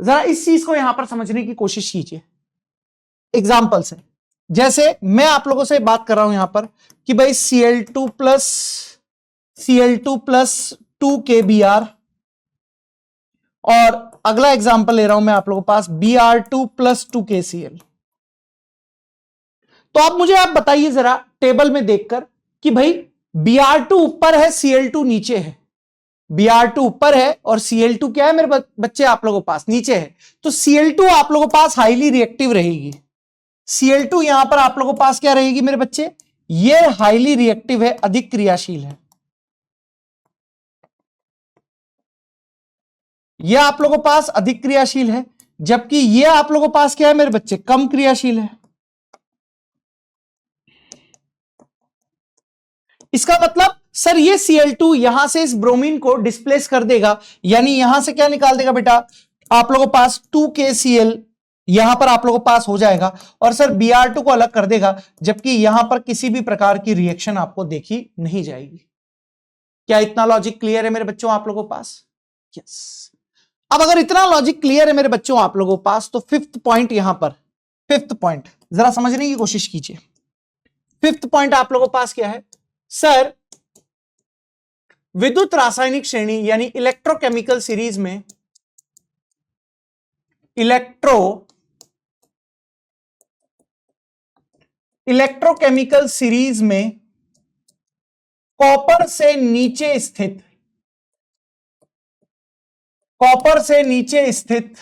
जरा इस चीज को यहां पर समझने की कोशिश कीजिए एग्जाम्पल से। जैसे मैं आप लोगों से बात कर रहा हूं यहां पर कि भाई Cl2 प्लस 2 KBr और अगला एग्जांपल ले रहा हूं मैं आप लोगों के पास Br2+2KCl। तो आप बताइए जरा टेबल में देखकर कि भाई Br2 ऊपर है, Cl2 नीचे है। Br2 ऊपर है और Cl2 क्या है मेरे बच्चे आप लोगों के पास नीचे है। तो Cl2 आप लोगों के पास हाईली रिएक्टिव रहेगी। Cl2 यहां पर आप लोगों के पास क्या रहेगी मेरे बच्चे, ये हाईली रिएक्टिव है, अधिक क्रियाशील है। ये आप लोगों के पास अधिक क्रियाशील है, जबकि ये आप लोगों के पास क्या है मेरे बच्चे, कम क्रियाशील है। इसका मतलब सर ये Cl2 यहां से इस ब्रोमीन को डिस्प्लेस कर देगा, यानी यहां से क्या निकाल देगा बेटा, आप लोगों के पास 2KCl यहां पर आप लोगों के पास हो जाएगा, और सर Br2 को अलग कर देगा, जबकि यहां पर किसी भी प्रकार की रिएक्शन आपको देखी नहीं जाएगी। क्या इतना लॉजिक क्लियर है मेरे बच्चों आप लोगों के पास? यस। अब अगर इतना लॉजिक क्लियर है मेरे बच्चों आप लोगों के पास, तो फिफ्थ पॉइंट यहां पर, फिफ्थ पॉइंट जरा समझने की कोशिश कीजिए। फिफ्थ पॉइंट आप लोगों के पास क्या है सर, विद्युत रासायनिक श्रेणी यानी इलेक्ट्रोकेमिकल सीरीज में इलेक्ट्रोकेमिकल सीरीज में कॉपर से नीचे स्थित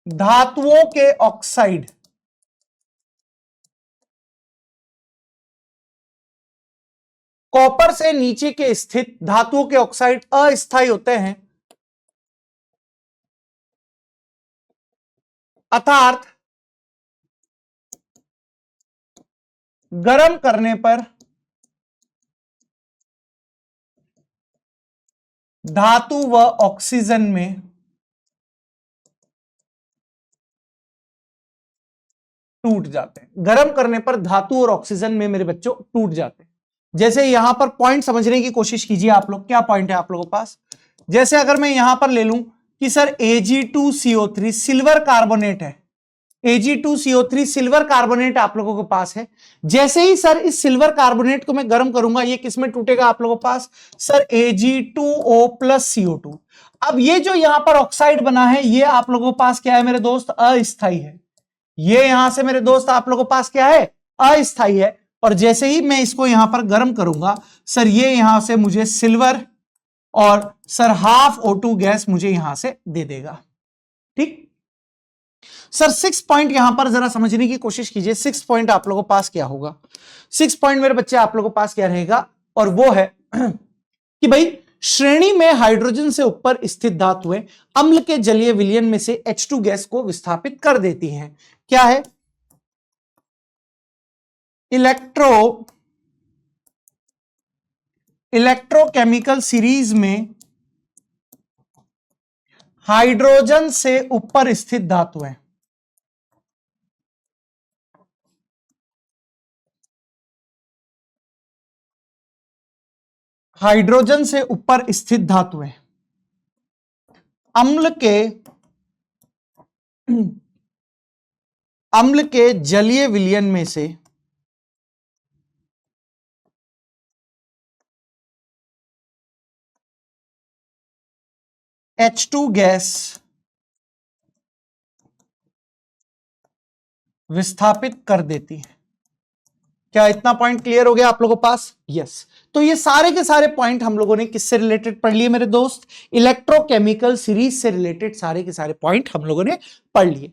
धातुओं के ऑक्साइड, कॉपर से नीचे के स्थित धातुओं के ऑक्साइड अस्थायी होते हैं, अर्थात गर्म करने पर धातु व ऑक्सीजन में टूट जाते हैं। गर्म करने पर धातु और ऑक्सीजन में मेरे बच्चों टूट जाते हैं। जैसे यहां पर पॉइंट समझने की कोशिश कीजिए आप लोग, क्या पॉइंट है आप लोगों के पास, जैसे अगर मैं यहां पर ले लूं कि सर Ag2CO3 सिल्वर कार्बोनेट है, Ag2CO3 सिल्वर कार्बोनेट आप लोगों के पास है। जैसे ही सर इस सिल्वर कार्बोनेट को मैं गर्म करूंगा, ये किस में टूटेगा आप लोगों के पास, सर Ag2O+CO2। अब ये जो यहां पर ऑक्साइड बना है, ये आप लोगों के पास क्या है मेरे दोस्त, अस्थाई है। ये यहां से मेरे दोस्त आप लोगों के पास क्या है, अस्थाई है। और जैसे ही मैं इसको यहां पर गर्म करूंगा सर, ये यहां से मुझे सिल्वर और सर हाफ O2 गैस मुझे यहां से दे देगा। ठीक सर, 6 पॉइंट यहां पर जरा समझने की कोशिश कीजिए। 6 पॉइंट आप लोगों के पास क्या होगा, 6 पॉइंट मेरे बच्चे आप लोगों के पास क्या रहेगा, और वो है कि भाई श्रेणी में हाइड्रोजन से ऊपर स्थित धातुएं अम्ल के जलीय विलयन में से H2 गैस को विस्थापित कर देती हैं। क्या है, इलेक्ट्रोकेमिकल सीरीज में हाइड्रोजन से ऊपर स्थित धातुएं, हाइड्रोजन से ऊपर स्थित धातुएं अम्ल के जलीय विलयन में से H2 गैस विस्थापित कर देती है। क्या इतना पॉइंट क्लियर हो गया आप लोगों के पास? यस। तो ये सारे के सारे पॉइंट हम लोगों ने किससे रिलेटेड पढ़ लिए मेरे दोस्त, इलेक्ट्रोकेमिकल सीरीज से रिलेटेड सारे के सारे पॉइंट हम लोगों ने पढ़ लिए।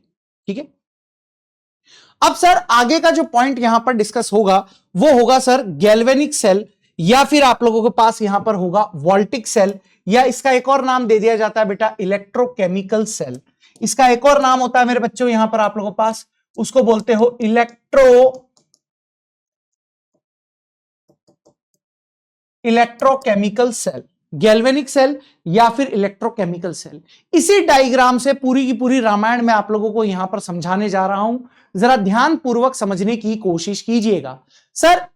ठीक है, अब सर आगे का जो पॉइंट यहां पर डिस्कस होगा वो होगा सर गैल्वेनिक सेल, या फिर आप लोगों के पास यहां पर होगा वोल्टिक सेल, या इसका एक और नाम दे दिया जाता है बेटा इलेक्ट्रोकेमिकल सेल। इसका एक और नाम होता है मेरे बच्चों यहां पर आप लोगों के पास, उसको बोलते हो इलेक्ट्रोकेमिकल सेल, गैल्वेनिक सेल या फिर इलेक्ट्रोकेमिकल सेल। इसी डायग्राम से पूरी की पूरी रामायण में आप लोगों को यहां पर समझाने जा रहा हूं, जरा ध्यान पूर्वक समझने की कोशिश कीजिएगा। सर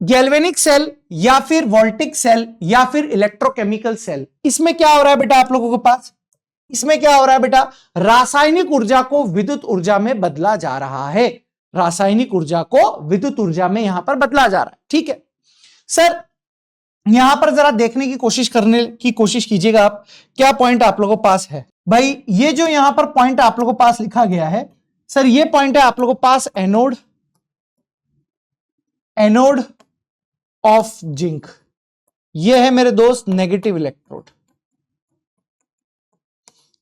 गैल्वेनिक सेल या फिर वोल्टिक सेल या फिर इलेक्ट्रोकेमिकल सेल, इसमें क्या हो रहा है बेटा आप लोगों के पास, इसमें क्या हो रहा है बेटा, रासायनिक ऊर्जा को विद्युत ऊर्जा में बदला जा रहा है, रासायनिक ऊर्जा को विद्युत ऊर्जा में यहां पर बदला जा रहा है। ठीक है सर, यहां पर जरा देखने की कोशिश करने की कोशिश कीजिएगा आप, क्या पॉइंट आप लोगों के पास है। भाई ये जो यहां पर पॉइंट आप लोगों के पास लिखा गया है सर, ये पॉइंट है आप लोगों के पास एनोड, एनोड ऑफ जिंक। ये है मेरे दोस्त नेगेटिव इलेक्ट्रोड।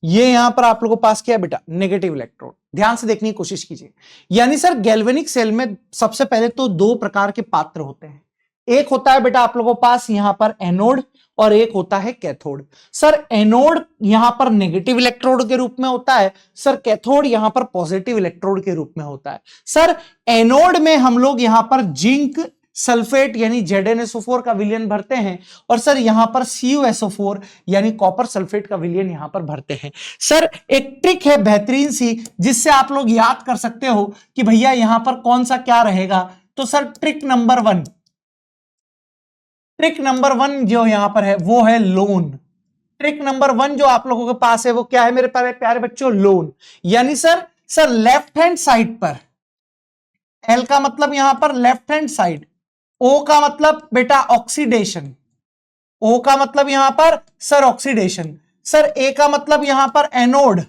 ये यहां पर आप लोगों के पास क्या है बेटा, नेगेटिव इलेक्ट्रोड। ध्यान से देखने की कोशिश कीजिए। यानी सर गैल्वेनिक सेल में सबसे पहले तो दो प्रकार के पात्र होते हैं। एक होता है बेटा आप लोगों के पास यहां पर एनोड और एक होता है कैथोड। सर एनोड यहां पर नेगेटिव इलेक्ट्रोड के रूप में होता है, सर कैथोड यहां पर पॉजिटिव इलेक्ट्रोड के रूप में होता है। सर एनोड में हम लोग यहां पर जिंक सल्फेट यानी ZnSO4 का विलयन भरते हैं और सर यहां पर CuSO4 यानी कॉपर सल्फेट का विलयन यहां पर भरते हैं। सर एक ट्रिक है बेहतरीन सी जिससे आप लोग याद कर सकते हो कि भैया यहां पर कौन सा क्या रहेगा। तो सर ट्रिक नंबर वन जो यहां पर है वो है लोन। ट्रिक नंबर वन जो आप लोगों के पास है वो क्या है मेरे प्यारे बच्चों, लोन। यानी सर लेफ्ट हैंड साइड पर, एल का मतलब यहां पर लेफ्ट हैंड साइड, ओ का मतलब बेटा ऑक्सीडेशन, ओ का मतलब यहां पर सर ऑक्सीडेशन, सर ए का मतलब यहां पर एनोड,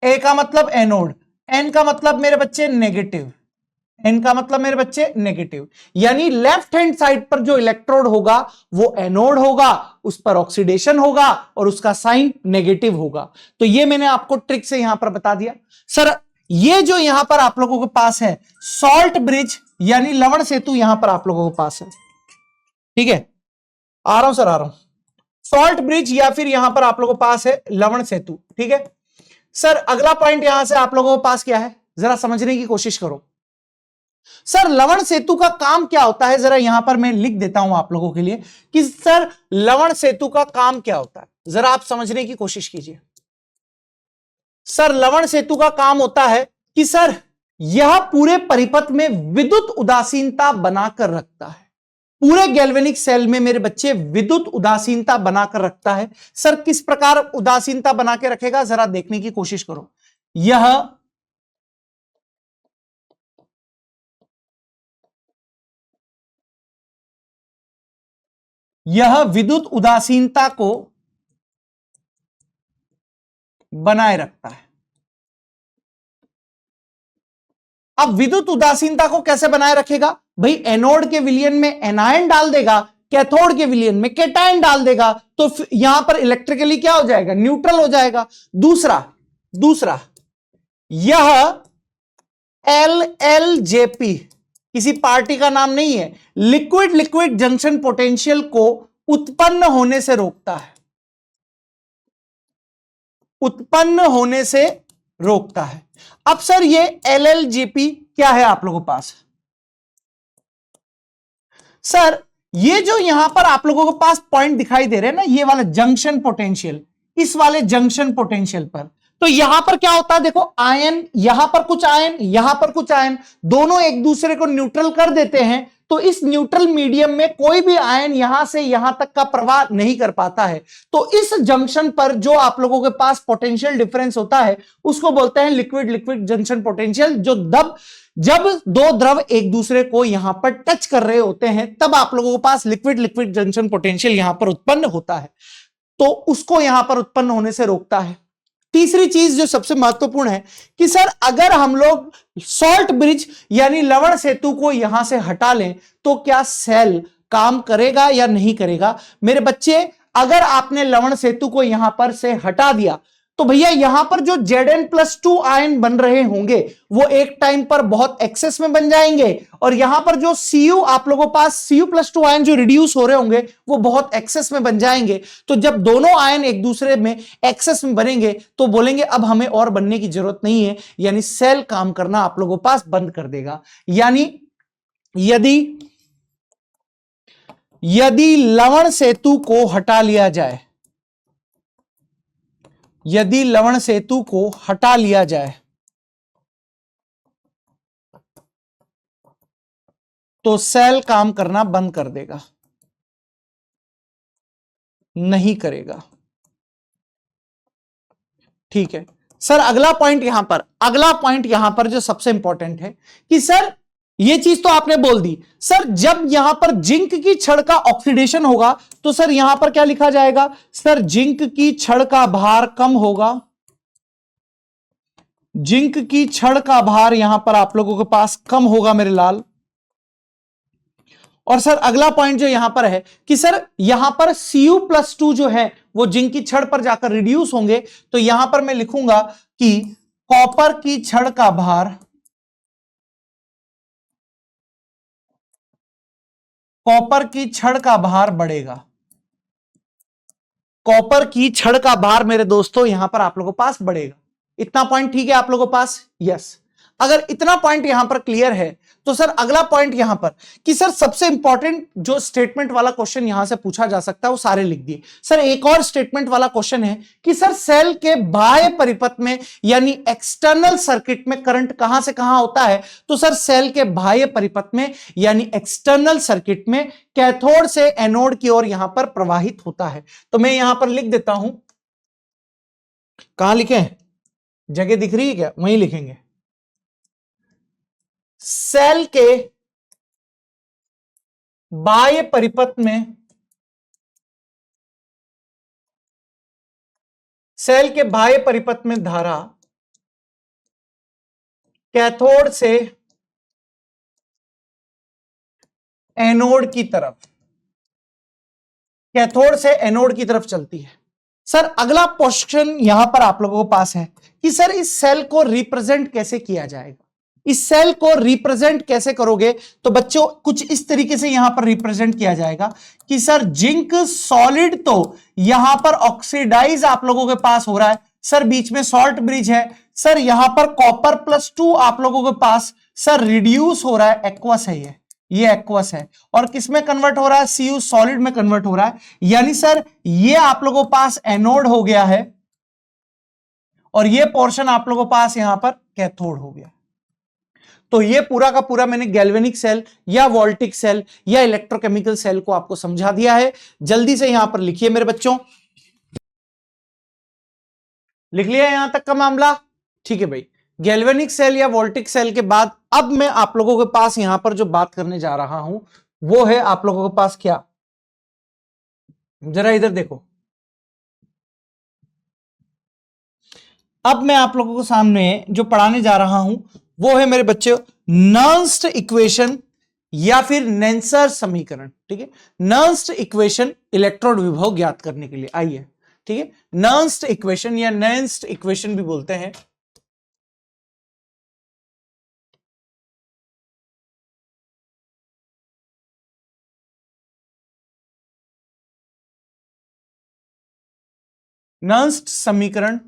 ए का मतलब एनोड, एन का मतलब मेरे बच्चे नेगेटिव, एन का मतलब मेरे बच्चे नेगेटिव। यानी लेफ्ट हैंड साइड पर जो इलेक्ट्रोड होगा वो एनोड होगा, उस पर ऑक्सीडेशन होगा और उसका साइन नेगेटिव होगा। तो ये मैंने आपको ट्रिक से यहां पर बता दिया। सर ये जो यहां पर आप लोगों के पास है सॉल्ट ब्रिज यानी लवण सेतु यहां पर आप लोगों के पास है, ठीक है, आ रहा हूं सर, आ रहा हूं। सॉल्ट ब्रिज या फिर यहां पर आप लोगों के पास है लवण सेतु, ठीक है। सर अगला पॉइंट यहां से आप लोगों के पास क्या है, जरा समझने की कोशिश करो। सर लवण सेतु का काम क्या होता है, जरा यहां पर मैं लिख देता हूं आप लोगों के लिए कि सर लवण सेतु का काम क्या होता है, जरा आप समझने की कोशिश कीजिए। सर लवण सेतु का काम होता है कि सर यह पूरे परिपथ में विद्युत उदासीनता बनाकर रखता है। पूरे गैल्वेनिक सेल में मेरे बच्चे विद्युत उदासीनता बनाकर रखता है। सर किस प्रकार उदासीनता बना के रखेगा, जरा देखने की कोशिश करो। यह विद्युत उदासीनता को बनाए रखता है। अब विद्युत उदासीनता को कैसे बनाए रखेगा भाई, एनोड के विलयन में एनायन डाल देगा, कैथोड के विलयन में केटायन डाल देगा, तो यहां पर इलेक्ट्रिकली क्या हो जाएगा, न्यूट्रल हो जाएगा। दूसरा यह LLJP किसी पार्टी का नाम नहीं है, लिक्विड लिक्विड जंक्शन पोटेंशियल को उत्पन्न होने से रोकता है, उत्पन्न होने से रोकता है। अब सर ये LLJP क्या है आप लोगों के पास, सर ये जो यहां पर आप लोगों के पास पॉइंट दिखाई दे रहे हैं ना, ये वाला जंक्शन पोटेंशियल, इस वाले जंक्शन पोटेंशियल पर, तो यहां पर क्या होता है देखो, आयन, यहां पर कुछ आयन, यहां पर कुछ आयन, दोनों एक दूसरे को न्यूट्रल कर देते हैं। तो इस न्यूट्रल मीडियम में कोई भी आयन यहां से यहां तक का प्रवाह नहीं कर पाता है। तो इस जंक्शन पर जो आप लोगों के पास पोटेंशियल डिफरेंस होता है उसको बोलते हैं लिक्विड लिक्विड जंक्शन पोटेंशियल। जो जब दो द्रव एक दूसरे को यहां पर टच कर रहे होते हैं तब आप लोगों के पास लिक्विड लिक्विड जंक्शन पोटेंशियल यहां पर उत्पन्न होता है, तो उसको यहां पर उत्पन्न होने से रोकता है। तीसरी चीज जो सबसे महत्वपूर्ण है कि सर अगर हम लोग सॉल्ट ब्रिज यानी लवण सेतु को यहां से हटा लें तो क्या सेल काम करेगा या नहीं करेगा। मेरे बच्चे अगर आपने लवण सेतु को यहां पर से हटा दिया तो भैया यहां पर जो Zn+2 आयन बन रहे होंगे वो एक टाइम पर बहुत एक्सेस में बन जाएंगे, और यहां पर जो Cu आप लोगों के पास Cu+2 आयन जो रिड्यूस हो रहे होंगे वो बहुत एक्सेस में बन जाएंगे। तो जब दोनों आयन एक दूसरे में एक्सेस में बनेंगे तो बोलेंगे अब हमें और बनने की जरूरत नहीं है, यानी सेल काम करना आप लोगों के पास बंद कर देगा। यानी यदि लवण सेतु को हटा लिया जाए, यदि लवण सेतु को हटा लिया जाए तो सेल काम करना बंद कर देगा, नहीं करेगा। ठीक है सर, अगला पॉइंट यहां पर जो सबसे इंपॉर्टेंट है कि सर ये चीज तो आपने बोल दी सर। जब यहां पर जिंक की छड़ का ऑक्सीडेशन होगा तो सर यहां पर क्या लिखा जाएगा सर, जिंक की छड़ का भार कम होगा। जिंक की छड़ का भार यहां पर आप लोगों के पास कम होगा मेरे लाल। और सर अगला पॉइंट जो यहां पर है कि सर यहां पर Cu+2 जो है वो जिंक की छड़ पर जाकर रिड्यूस होंगे, तो यहां पर मैं लिखूंगा कि कॉपर की छड़ का भार, कॉपर की छड़ का भार बढ़ेगा। कॉपर की छड़ का भार मेरे दोस्तों यहां पर आप लोगों के पास बढ़ेगा। इतना पॉइंट ठीक है आप लोगों के पास? यस। अगर इतना पॉइंट यहां पर क्लियर है तो सर अगला पॉइंट यहां पर कि सर सबसे इंपॉर्टेंट जो स्टेटमेंट वाला क्वेश्चन यहां से पूछा जा सकता है वो सारे लिख दिए। सर एक और स्टेटमेंट वाला क्वेश्चन है कि सर सेल के बाह्य परिपथ में यानी एक्सटर्नल सर्किट में करंट कहां से कहां होता है? तो सर सेल के बाह्य परिपथ में यानी एक्सटर्नल सर्किट में कैथोड से एनोड की ओर यहां पर प्रवाहित होता है। तो मैं यहां पर लिख देता हूं, कहां लिखें? जगह दिख रही है क्या? वहीं लिखेंगे। सेल के बाह्य परिपथ में, सेल के बाह्य परिपथ में धारा कैथोड से एनोड की तरफ, कैथोड से एनोड की तरफ चलती है। सर अगला क्वेश्चन यहां पर आप लोगों के पास है कि सर इस सेल को रिप्रेजेंट कैसे किया जाएगा? इस सेल को रिप्रेजेंट कैसे करोगे? तो बच्चों कुछ इस तरीके से यहां पर रिप्रेजेंट किया जाएगा कि सर जिंक सॉलिड तो यहां पर ऑक्सीडाइज आप लोगों के पास हो रहा है, सर बीच में सॉल्ट ब्रिज है, सर यहां पर कॉपर+2 आप लोगों के पास सर रिड्यूस हो रहा है, एक्वस है ये एक्वस है। और किस में कन्वर्ट हो रहा है? Cu सॉलिड में कन्वर्ट हो रहा है। यानी सर ये आप लोगों के पास एनोड हो गया है और ये पोर्शन आप लोगों के पास यहां पर कैथोड हो गया। तो ये पूरा का पूरा मैंने गैल्वेनिक सेल या वोल्टिक सेल या इलेक्ट्रोकेमिकल सेल को आपको समझा दिया है। जल्दी से यहां पर लिखिए मेरे बच्चों, लिख लिया यहां तक का मामला? ठीक है भाई। गैल्वेनिक सेल या वोल्टिक सेल के बाद अब मैं आप लोगों के पास यहां पर जो बात करने जा रहा हूं वो है आप लोगों के पास क्या, जरा इधर देखो। अब मैं आप लोगों के सामने जो पढ़ाने जा रहा हूं वो है मेरे बच्चे नर्न्स्ट इक्वेशन या फिर नेंसर समीकरण। ठीक है, नर्न्स्ट इक्वेशन इलेक्ट्रोड विभव ज्ञात करने के लिए। आइए, ठीक है, नर्न्स्ट इक्वेशन या नेंस्ट इक्वेशन भी बोलते हैं। नर्न्स्ट समीकरण,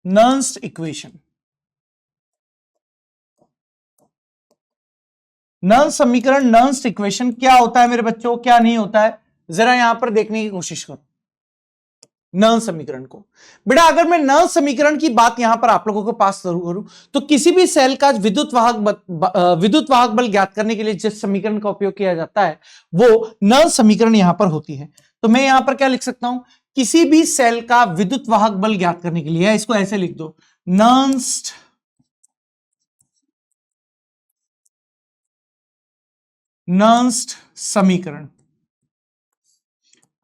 नर्न्स्ट इक्वेशन। नर्न्स्ट समीकरण, नर्न्स्ट इक्वेशन क्या होता है मेरे बच्चों, क्या नहीं होता है, जरा यहां पर देखने की कोशिश करो नर्न्स्ट समीकरण को। बेटा अगर मैं नर्न्स्ट समीकरण की बात यहां पर आप लोगों के पास जरूर करूं तो किसी भी सेल का विद्युत वाहक बल ज्ञात करने के लिए जिस समीकरण का उपयोग किया जाता है वो नर्न्स्ट समीकरण यहां पर होती है। तो मैं यहां पर क्या लिख सकता हूं, किसी भी सेल का विद्युत वाहक बल ज्ञात करने के लिए, इसको ऐसे लिख दो, नर्न्स्ट नर्न्स्ट समीकरण।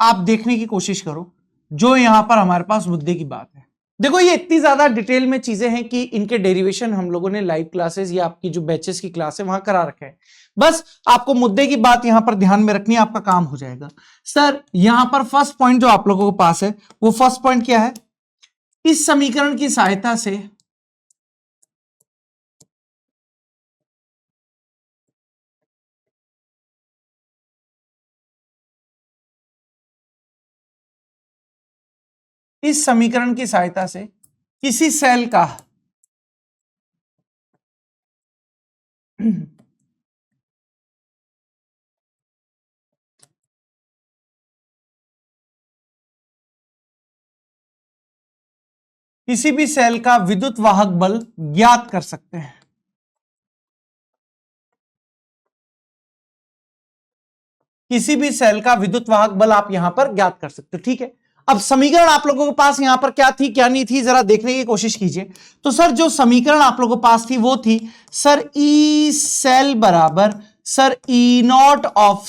आप देखने की कोशिश करो जो यहां पर हमारे पास मुद्दे की बात है। देखो ये इतनी ज्यादा डिटेल में चीजें हैं कि इनके डेरिवेशन हम लोगों ने लाइव क्लासेस या आपकी जो बैचेस की क्लास है वहां करा रखे हैं। बस आपको मुद्दे की बात यहां पर ध्यान में रखनी है, आपका काम हो जाएगा। सर यहां पर फर्स्ट पॉइंट जो आप लोगों के पास है वो फर्स्ट पॉइंट क्या है, इस समीकरण की सहायता से इस समीकरण की सहायता से किसी सेल का किसी भी सेल का विद्युत वाहक बल ज्ञात कर सकते हैं। किसी भी सेल का विद्युत वाहक बल आप यहां पर ज्ञात कर सकते हो। ठीक है, अब समीकरण आप लोगों के पास यहां पर क्या थी क्या नहीं थी जरा देखने की कोशिश कीजिए। तो सर जो समीकरण आप लोगों के पास थी वो थी सर ई सेल बराबर sir E naught of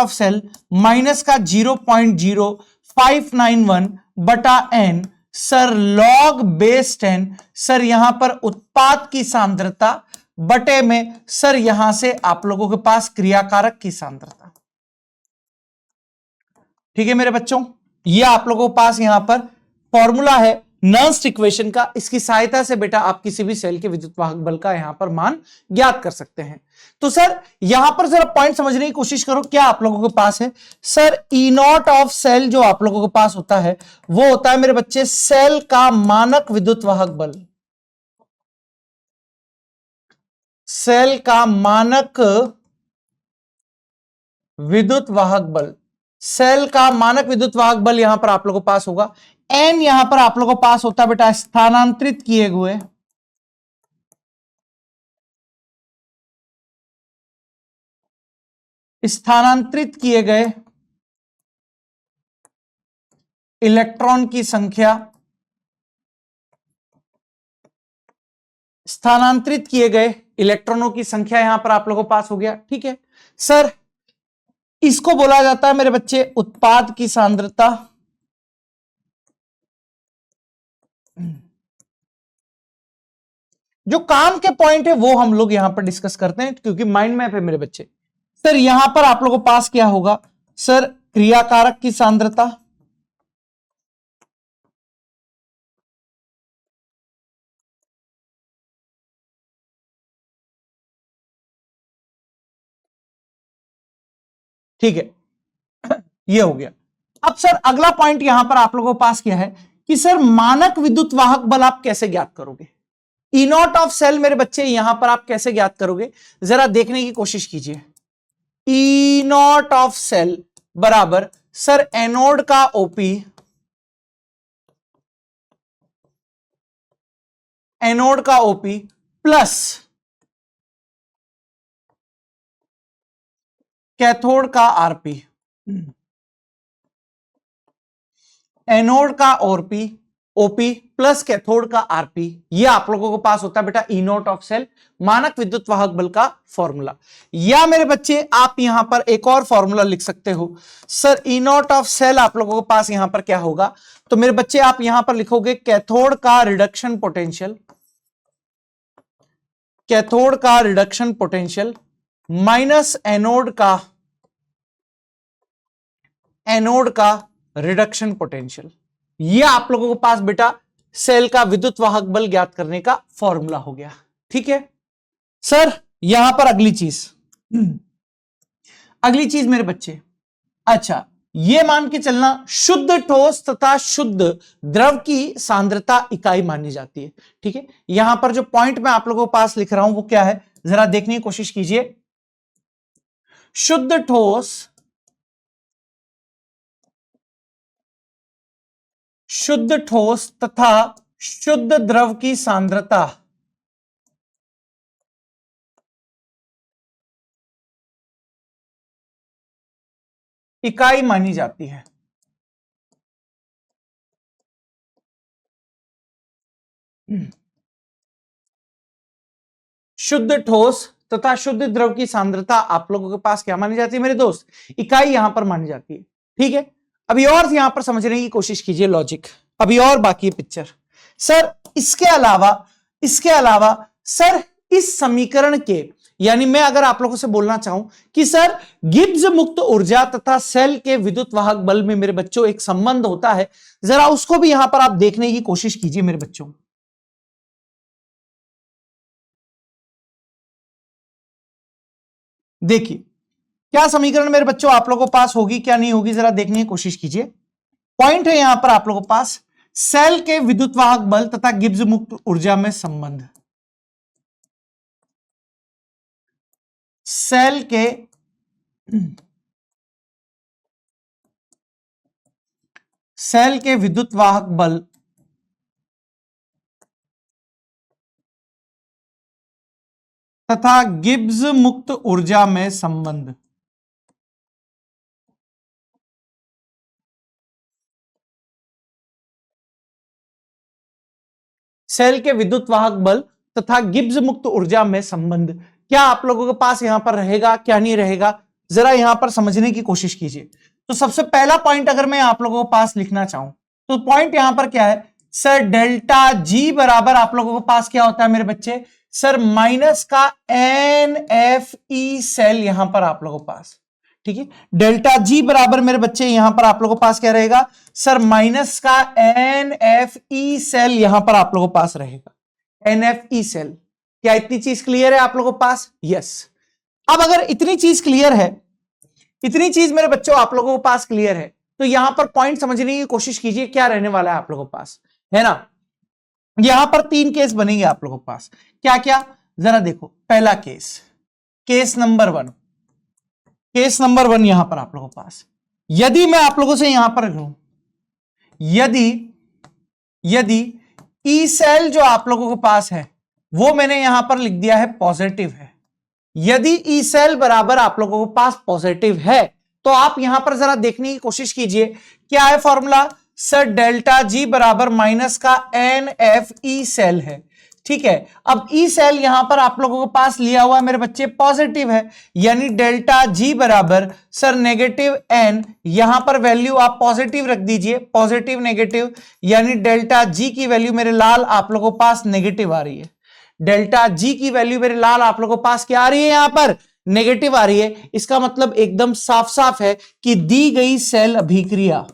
cell minus का 0.0591 बटा n sir log base 10 sir यहां पर उत्पाद की सांद्रता बटे में सर यहां से आप लोगों के पास क्रियाकारक की सांद्रता। ठीक है मेरे बच्चों, ये आप लोगों के पास यहां पर फॉर्मूला है नर्स्ट इक्वेशन का। इसकी सहायता से बेटा आप किसी भी सेल के विद्युत वाहक बल का यहां पर मान ज्ञात कर सकते हैं। तो सर यहां पर जरा पॉइंट समझने की कोशिश करो, क्या आप लोगों के पास है sir E naught of cell जो आप लोगों के पास होता है वो होता है मेरे बच्चे सेल का मानक विद्युत वाहक बल। सेल का मानक विद्युत वाहक बल, सेल का मानक विद्युत वाहक बल यहां पर आप लोगों के पास होगा एन। यहां पर आप लोगों के पास होता है बेटा स्थानांतरित किए हुए गए इलेक्ट्रॉन की संख्या, स्थानांतरित किए गए इलेक्ट्रॉनों की संख्या यहां पर आप लोगों के पास हो गया। ठीक है सर, इसको बोला जाता है मेरे बच्चे उत्पाद की सांद्रता। जो काम के पॉइंट है वो हम लोग यहां पर डिस्कस करते हैं क्योंकि माइंड मैप है मेरे बच्चे। सर यहां पर आप लोगों के पास क्या होगा सर क्रियाकारक की सांद्रता, ठीक है ये हो गया। अब सर अगला पॉइंट यहां पर आप लोगों के पास क्या है कि सर मानक विद्युत वाहक बल आप कैसे ज्ञात करोगे। ई नॉट ऑफ सेल मेरे बच्चे यहां पर आप कैसे ज्ञात करोगे जरा देखने की कोशिश कीजिए। ई नॉट ऑफ सेल बराबर सर एनोड का ओपी, एनोड का ओपी प्लस कैथोड का आरपी, एनोड का ओपी प्लस कैथोड का आरपी, ये आप लोगों के पास होता है बेटा ई नॉट ऑफ सेल मानक विद्युत वाहक बल का फॉर्मूला। या मेरे बच्चे आप यहां पर एक और फॉर्मूला लिख सकते हो sir E naught of cell आप लोगों के पास यहां पर क्या होगा तो मेरे बच्चे आप यहां पर लिखोगे कैथोड का रिडक्शन पोटेंशियल, कैथोड का रिडक्शन पोटेंशियल माइनस एनोड का रिडक्शन पोटेंशियल। ये आप लोगों के पास बेटा सेल का विद्युत वाहक बल ज्ञात करने का फॉर्मूला हो गया। ठीक है सर, यहां पर अगली चीज मेरे बच्चे, अच्छा ये मान के चलना शुद्ध ठोस तथा शुद्ध द्रव की सांद्रता इकाई मानी जाती है। ठीक है, यहां पर जो पॉइंट मैं आप लोगों के पास लिख रहा हूं वो क्या है जरा देखने की कोशिश कीजिए। शुद्ध ठोस तथा शुद्ध द्रव की सांद्रता इकाई मानी जाती है। शुद्ध ठोस तथा शुद्ध द्रव की सांद्रता आप लोगों के पास क्या मानी जाती है मेरे दोस्त, इकाई यहां पर मानी जाती है। ठीक है, अभी और यहां पर समझने की कोशिश कीजिए लॉजिक, अभी और बाकी पिक्चर। सर इसके अलावा सर इस समीकरण के, यानी मैं अगर आप लोगों से बोलना चाहूं कि सर गिब्स मुक्त ऊर्जा तथा सेल के विद्युत वाहक बल में मेरे बच्चों एक संबंध होता है, जरा उसको भी यहां पर आप देखने की कोशिश कीजिए मेरे बच्चों। देखिए क्या समीकरण मेरे बच्चों आप लोगों के पास होगी क्या नहीं होगी जरा देखने की कोशिश कीजिए। पॉइंट है यहां पर आप लोगों के पास सेल के विद्युत वाहक बल तथा गिब्स मुक्त ऊर्जा में संबंध। सेल के विद्युत वाहक बल तथा गिब्स मुक्त ऊर्जा में संबंध। सेल के विद्युत वाहक बल तथा गिब्स मुक्त ऊर्जा में संबंध क्या आप लोगों के पास यहां पर रहेगा, क्या नहीं रहेगा, जरा यहां पर समझने की कोशिश कीजिए। तो सबसे पहला पॉइंट अगर मैं आप लोगों के पास लिखना चाहूं तो पॉइंट यहां पर क्या है सर, डेल्टा जी बराबर आप लोगों के पास क्या होता है मेरे बच्चे, सर माइनस का NFE सेल यहां पर आप लोगों के पास, ठीक है। डेल्टा जी बराबर मेरे बच्चे यहां पर आप लोगों के पास क्या रहेगा सर, माइनस का NFE सेल यहां पर आप लोगों के पास रहेगा, NFE सेल। क्या इतनी चीज क्लियर है आप लोगों के पास? यस। अब अगर इतनी चीज क्लियर है, इतनी चीज मेरे बच्चों आप लोगों के पास क्लियर है, तो यहां पर पॉइंट समझने की कोशिश कीजिए क्या रहने वाला है आप लोगों के पास, है ना। यहां पर 3 केस बनेंगे आप लोगों के पास, क्या क्या जरा देखो। पहला case, case number 1, case number 1 यहां पर आप लोगों के पास, यदि मैं आप लोगों से यहां पर कहूं, यदि ई सेल जो आप लोगों के पास है वो मैंने यहां पर लिख दिया है पॉजिटिव है, यदि ई सेल बराबर आप लोगों के पास पॉजिटिव है तो आप यहां पर जरा देखने की कोशिश कीजिए क्या है फॉर्मूला सर, डेल्टा जी बराबर माइनस का NFE सेल है, ठीक है। अब ई सेल यहां पर आप लोगों के पास लिया हुआ मेरे बच्चे पॉजिटिव है, यानी डेल्टा जी बराबर सर नेगेटिव n, यहां पर वैल्यू आप पॉजिटिव रख दीजिए, पॉजिटिव नेगेटिव, यानी डेल्टा जी की वैल्यू मेरे लाल आप लोगों के पास नेगेटिव आ रही है, डेल्टा जी की वैल्यू मेरे लाल आप लोगों के पास क्या आ रही है, यहां पर नेगेटिव आ रही है। इसका मतलब एकदम साफ साफ है कि दी गई सेल अभिक्रिया,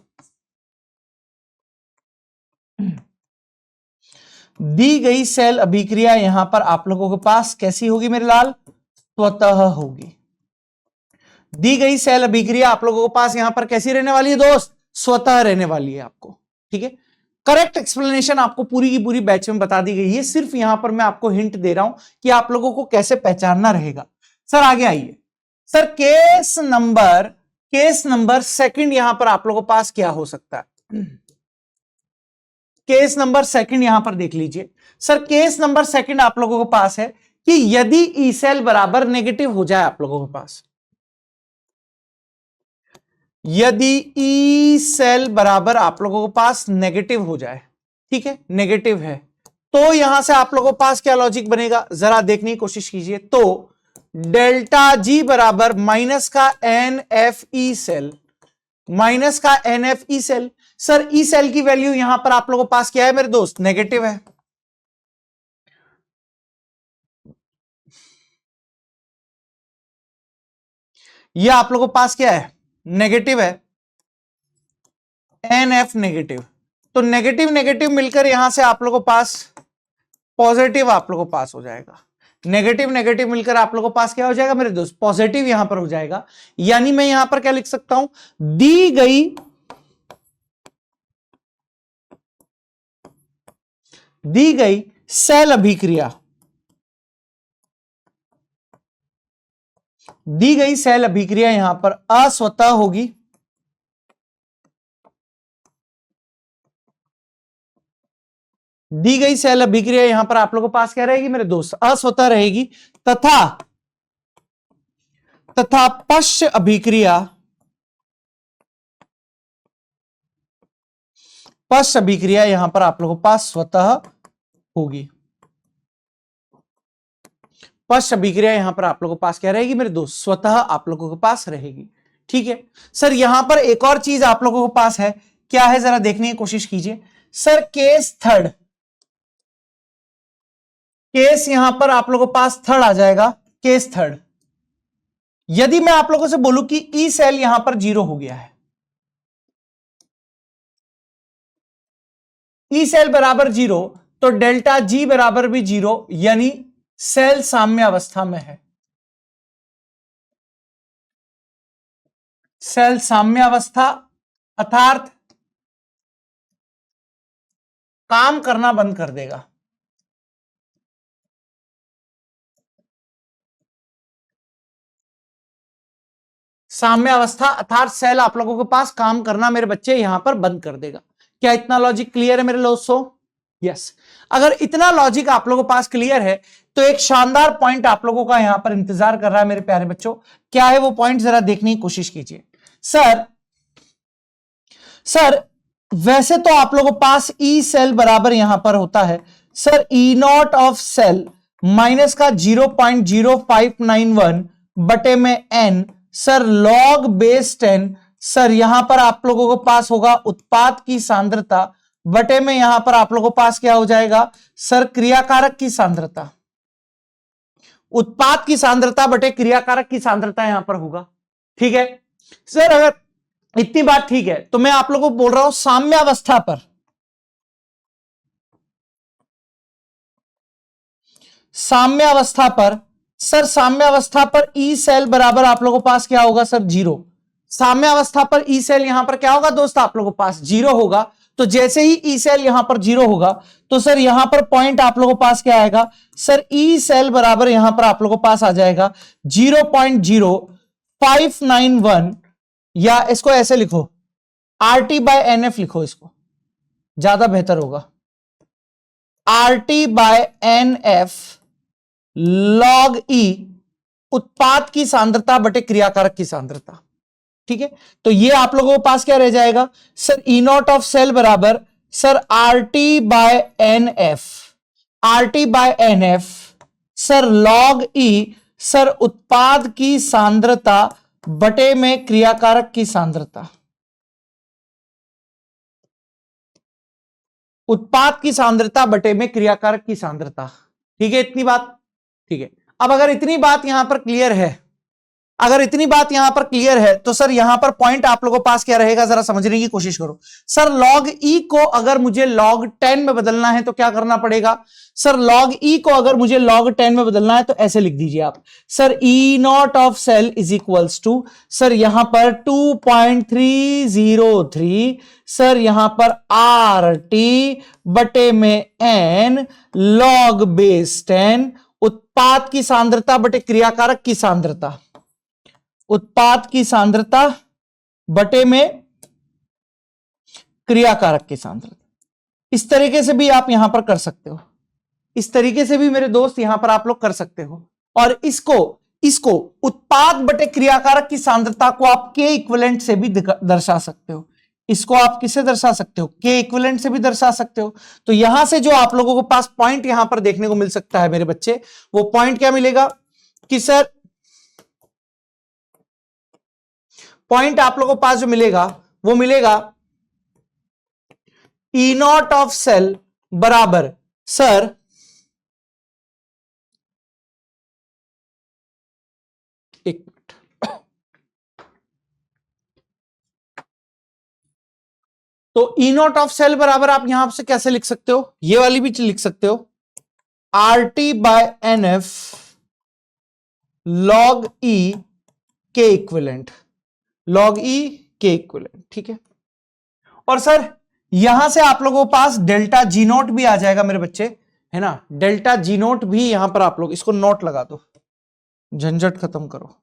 दी गई सेल अभिक्रिया यहां पर आप लोगों के पास कैसी होगी मेरे लाल, स्वतः होगी। दी गई सेल अभिक्रिया आप लोगों के पास यहां पर कैसी रहने वाली है दोस्त, स्वतः रहने वाली है आपको, ठीक है। करेक्ट एक्सप्लेनेशन आपको पूरी की पूरी बैच में बता दी गई है, सिर्फ यहां पर मैं आपको हिंट दे रहा हूं कि आप लोगों को कैसे पहचानना रहेगा। सर आगे आइए सर, केस नंबर सेकंड यहां पर आप लोगों के पास क्या हो सकता है, केस नंबर सेकंड यहां पर देख लीजिए सर, केस नंबर सेकंड आप लोगों के पास है कि यदि ई सेल बराबर नेगेटिव हो जाए आप लोगों के पास, यदि ई सेल बराबर आप लोगों के पास नेगेटिव हो जाए, ठीक है, नेगेटिव है, तो यहां से आप लोगों के पास क्या लॉजिक बनेगा जरा देखने की कोशिश कीजिए। तो डेल्टा जी बराबर माइनस का NFE सेल, माइनस का NFE cell, sir E cell की वैल्यू यहां पर आप लोगों के पास क्या है मेरे दोस्त, नेगेटिव है, यह आप लोगों के पास क्या है, नेगेटिव है, NF नेगेटिव। तो नेगेटिव नेगेटिव मिलकर यहां से आप लोगों के पास पॉजिटिव आप लोगों के पास हो जाएगा, नेगेटिव नेगेटिव मिलकर आप लोगों के पास क्या हो जाएगा मेरे दोस्त, पॉजिटिव यहां पर हो जाएगा। यानी मैं यहां पर क्या लिख सकता हूं, दी गई सेल अभिक्रिया, दी गई सेल अभिक्रिया यहां पर अस्वतः होगी, दी गई सेल अभिक्रिया यहां पर आप लोगों के पास क्या रहेगी मेरे दोस्त, अस्वतः रहेगी, तथा पश्च अभिक्रिया, पश्च अभिक्रिया यहां पर आप लोगों के पास स्वतः होगी, पश्च अभिक्रिया यहां पर आप लोगों के पास क्या रहेगी मेरे दोस्त, स्वतः आप लोगों के पास रहेगी, ठीक है। सर यहां पर एक और चीज आप लोगों के पास है, क्या है जरा देखने की कोशिश कीजिए सर, केस थर्ड, केस यहां पर आप लोगों के पास थर्ड आ जाएगा, केस थर्ड, यदि मैं आप लोगों से बोलूं कि ई सेल यहां पर 0 हो गया है, ई सेल बराबर 0, तो डेल्टा जी बराबर भी 0, यानी सेल साम्य अवस्था में है, सेल साम्य अवस्था अर्थात काम करना बंद कर देगा, साम्य अवस्था अर्थात सेल आप लोगों के पास काम करना मेरे बच्चे यहां पर बंद कर देगा। क्या इतना लॉजिक क्लियर है मेरे दोस्तों? यस। अगर इतना लॉजिक आप लोगों के पास क्लियर है तो एक शानदार पॉइंट आप लोगों का यहां पर इंतजार कर रहा है मेरे प्यारे बच्चों। क्या है वो पॉइंट जरा देखने की कोशिश कीजिए। सर वैसे तो आप लोगों के पास ई सेल बराबर यहां पर होता है sir E naught of cell minus का 0.0591 बटे में n, sir log base 10, sir यहां पर आप लोगों को पास होगा उत्पाद की सांद्रता बटे में यहां पर आप लोगों को पास क्या हो जाएगा सर क्रियाकारक की सांद्रता, उत्पाद की सांद्रता बटे क्रियाकारक की सांद्रता यहां पर होगा। ठीक है सर, अगर इतनी बात ठीक है तो मैं आप लोगों को बोल रहा हूं साम्यावस्था पर, साम्यावस्था पर सर साम्यावस्था पर ई सेल बराबर आप लोगों के पास क्या होगा सर 0। साम्यावस्था पर ई सेल यहां पर क्या होगा दोस्त आप लोगों के पास 0 होगा। तो जैसे ही ई सेल यहां पर 0 होगा तो सर यहां पर पॉइंट आप लोगों के पास क्या आएगा सर ई सेल बराबर यहां पर आप लोगों के पास आ जाएगा 0.0591, या इसको ऐसे लिखो RT बाय NF लिखो, इसको ज्यादा बेहतर होगा, RT बाय NF लॉग ई उत्पाद की सांद्रता बटे क्रियाकारक की सांद्रता। ठीक है, तो ये आप लोगों के पास क्या रह जाएगा sir E naught of cell बराबर sir RT by NF, RT by NF sir log E sir उत्पाद की सांद्रता बटे में क्रियाकारक की सांद्रता, उत्पाद की सांद्रता बटे में क्रियाकारक की सांद्रता। ठीक है इतनी बात ठीक है। अब अगर इतनी बात यहां पर क्लियर है, अगर इतनी बात यहां पर क्लियर है तो सर यहां पर पॉइंट आप लोगों के पास क्या रहेगा जरा समझने की कोशिश करो। सर लॉग ई को अगर मुझे लॉग 10 में बदलना है तो क्या करना पड़ेगा सर, लॉग ई को अगर मुझे लॉग 10 में बदलना है तो ऐसे लिख दीजिए आप sir E naught of cell is equals to sir यहां पर 2.303 सर यहां पर आर टी बटे में एन लॉग बेस 10 उत्पाद की सांद्रता बटे क्रियाकारक की सांद्रता, उत्पाद की सांद्रता बटे में क्रियाकारक की सांद्रता। इस तरीके से भी आप यहां पर कर सकते हो, इस तरीके से भी मेरे दोस्त यहां पर आप लोग कर सकते हो। और इसको उत्पाद बटे क्रियाकारक की सांद्रता को आप के इक्विवेलेंट से भी दर्शा सकते हो। इसको आप किससे दर्शा सकते हो, के इक्विवेलेंट से भी दर्शा सकते हो। तो यहां से जो आप लोगों के पास पॉइंट यहां पर देखने को मिल सकता है मेरे बच्चे, वो पॉइंट क्या मिलेगा कि सर पॉइंट आप लोगों को पास जो मिलेगा वो मिलेगा ई नॉट ऑफ सेल बराबर सर एक मिनट, तो ई नॉट ऑफ सेल बराबर आप यहां से कैसे लिख सकते हो, ये वाली भी लिख सकते हो RT बाय NF लॉग ई के इक्विवेलेंट, लॉग ई के इक्विवेलेंट। ठीक है, और सर यहां से आप लोगों के पास डेल्टा जी नोट भी आ जाएगा मेरे बच्चे, है ना, डेल्टा जी नोट भी यहां पर आप लोग इसको नोट लगा दो, झंझट खत्म करो।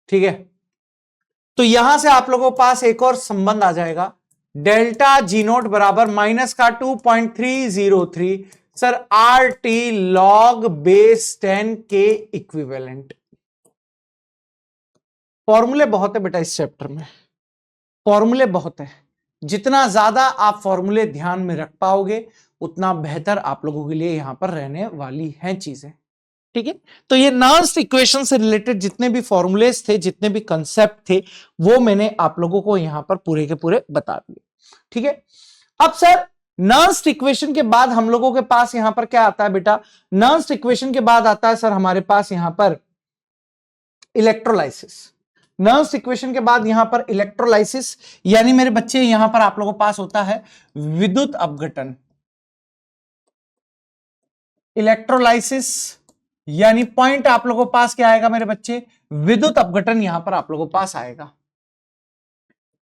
ठीक है, तो यहां से आप लोगों के पास एक और संबंध आ जाएगा, डेल्टा जी नोट बराबर माइनस का 2.303 sir R T log base 10 के इक्विवेलेंट। फॉर्मूले बहुत है बेटा इस चैप्टर में, फॉर्मूले बहुत है, जितना ज्यादा आप फॉर्मूले ध्यान में रख पाओगे उतना बेहतर आप लोगों के लिए यहां पर रहने वाली हैं चीजें। ठीक है, तो ये नर्स इक्वेशन से रिलेटेड जितने भी फॉर्मूलेस थे, जितने भी कंसेप्ट थे, वो मैंने आप लोगों को यहां पर पूरे के पूरे बता दिए। ठीक है, अब सर नर्स इक्वेशन के बाद हम लोगों के पास यहां पर क्या आता है बेटा, नर्स इक्वेशन के बाद आता है सर हमारे पास यहां पर इलेक्ट्रोलाइसिस। नर्स इक्वेशन के बाद यहां पर इलेक्ट्रोलाइसिस, यानी मेरे बच्चे यहां पर आप लोगों के पास होता है विद्युत अपघटन। इलेक्ट्रोलाइसिस यानी पॉइंट आप लोगों के पास क्या आएगा मेरे बच्चे, विद्युत अपघटन यहां पर आप लोगों के पास आएगा।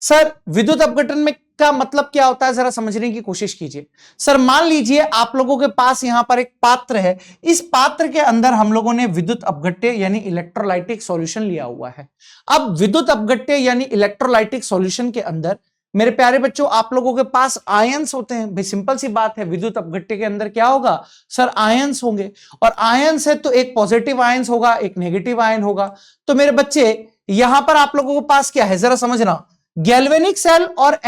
सर विद्युत अपघटन में का मतलब क्या होता है जरा समझने की कोशिश कीजिए। सर मान लीजिए आप लोगों के पास यहां पर एक पात्र है, इस पात्र के अंदर हम लोगों ने विद्युत अपघट्य यानी इलेक्ट्रोलाइटिक सॉल्यूशन लिया हुआ है। अब विद्युत अपघट्य यानी इलेक्ट्रोलाइटिक सॉल्यूशन के अंदर मेरे प्यारे बच्चों आप लोगों के पास आयंस होते हैं। भाई सिंपल सी बात है, विद्युत अपघट्य के अंदर क्या होगा सर, आयंस होंगे। और आयंस है तो एक पॉजिटिव आयंस होगा, एक नेगेटिव आयन होगा। तो मेरे बच्चे यहां पर आप लोगों के पास क्या है जरा समझना, गैल्वेनिक सेल और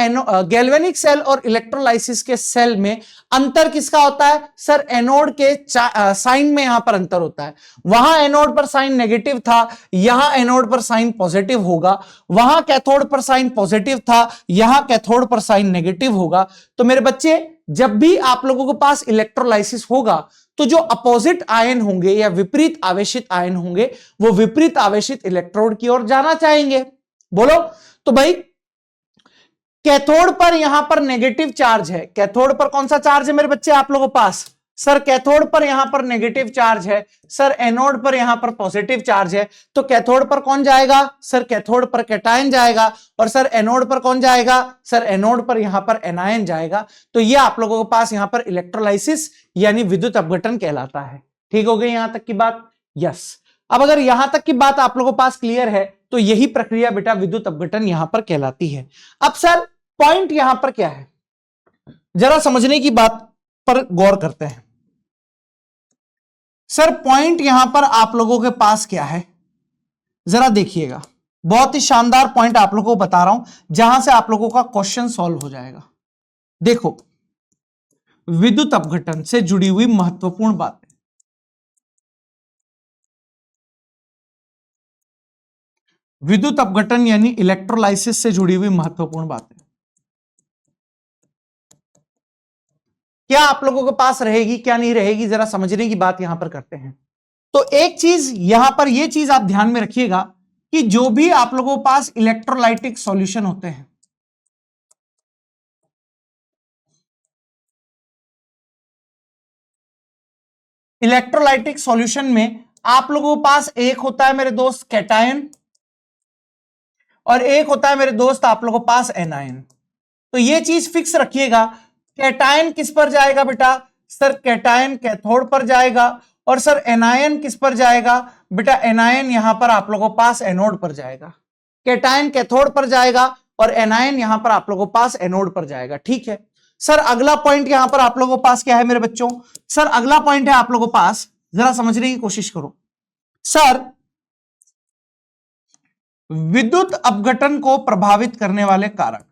गैल्वेनिक सेल और इलेक्ट्रोलाइसिस के सेल में अंतर किसका होता है सर, एनोड के साइन में यहां पर अंतर होता है। वहां एनोड पर साइन नेगेटिव था, यहां एनोड पर साइन पॉजिटिव होगा। वहां कैथोड पर साइन पॉजिटिव था, यहां कैथोड पर साइन नेगेटिव होगा। तो मेरे बच्चे जब भी आप लोगों के पास इलेक्ट्रोलाइसिस होगा तो जो अपोजिट आयन होंगे या विपरीत आवेशित आयन होंगे वो विपरीत आवेशित इलेक्ट्रोड की ओर जाना चाहेंगे। बोलो। तो भाई कैथोड पर यहां पर नेगेटिव चार्ज है, कैथोड पर कौन सा चार्ज है मेरे बच्चे आप लोगों के पास सर, कैथोड पर यहां पर नेगेटिव चार्ज है सर, एनोड पर यहां पर पॉजिटिव चार्ज है। तो कैथोड पर कौन जाएगा सर, कैथोड पर कैटायन जाएगा। और सर एनोड पर कौन जाएगा सर, एनोड पर यहां पर एनायन जाएगा। तो ये आप लोगों के पास यहां पर इलेक्ट्रोलाइसिस यानी विद्युत अपघटन कहलाता है। ठीक हो गई यहां तक की बात? यस। अब अगर यहां तक की बात आप लोगों के पास क्लियर है तो यही प्रक्रिया बेटा विद्युत अपघटन यहां पर कहलाती है। अब सर पॉइंट यहां पर क्या है, जरा समझने की बात पर गौर करते हैं। सर पॉइंट यहां पर आप लोगों के पास क्या है, जरा देखिएगा। बहुत ही शानदार पॉइंट आप लोगों को बता रहा हूं जहां से आप लोगों का क्वेश्चन सॉल्व हो जाएगा। देखो, विद्युत अपघटन से जुड़ी हुई महत्वपूर्ण बातें। विद्युत अपघटन यानी इलेक्ट्रोलाइसिस से जुड़ी हुई महत्वपूर्ण बातें क्या आप लोगों के पास रहेगी क्या नहीं रहेगी, जरा समझने की बात यहां पर करते हैं। तो एक चीज यहां पर, यह चीज आप ध्यान में रखिएगा कि जो भी आप लोगों के पास इलेक्ट्रोलाइटिक सॉल्यूशन होते हैं, इलेक्ट्रोलाइटिक सॉल्यूशन में आप लोगों के पास एक होता है मेरे दोस्त कैटायन और एक होता है मेरे दोस्त आप लोगों के पास एनायन। तो यह चीज फिक्स रखिएगा, कैटायन किस पर जाएगा बेटा सर, कैटायन कैथोड पर जाएगा। और सर एनायन किस पर जाएगा बेटा, एनायन यहां पर आप लोगों के पास एनोड पर जाएगा। कैटायन कैथोड पर जाएगा और एनायन यहां पर आप लोगों के पास एनोड पर जाएगा। ठीक है सर, अगला पॉइंट यहां पर आप लोगों के पास क्या है मेरे बच्चों, सर अगला पॉइंट है आप लोगों के पास, जरा समझने की कोशिश करो। सर विद्युत अपघटन को प्रभावित करने वाले कारक।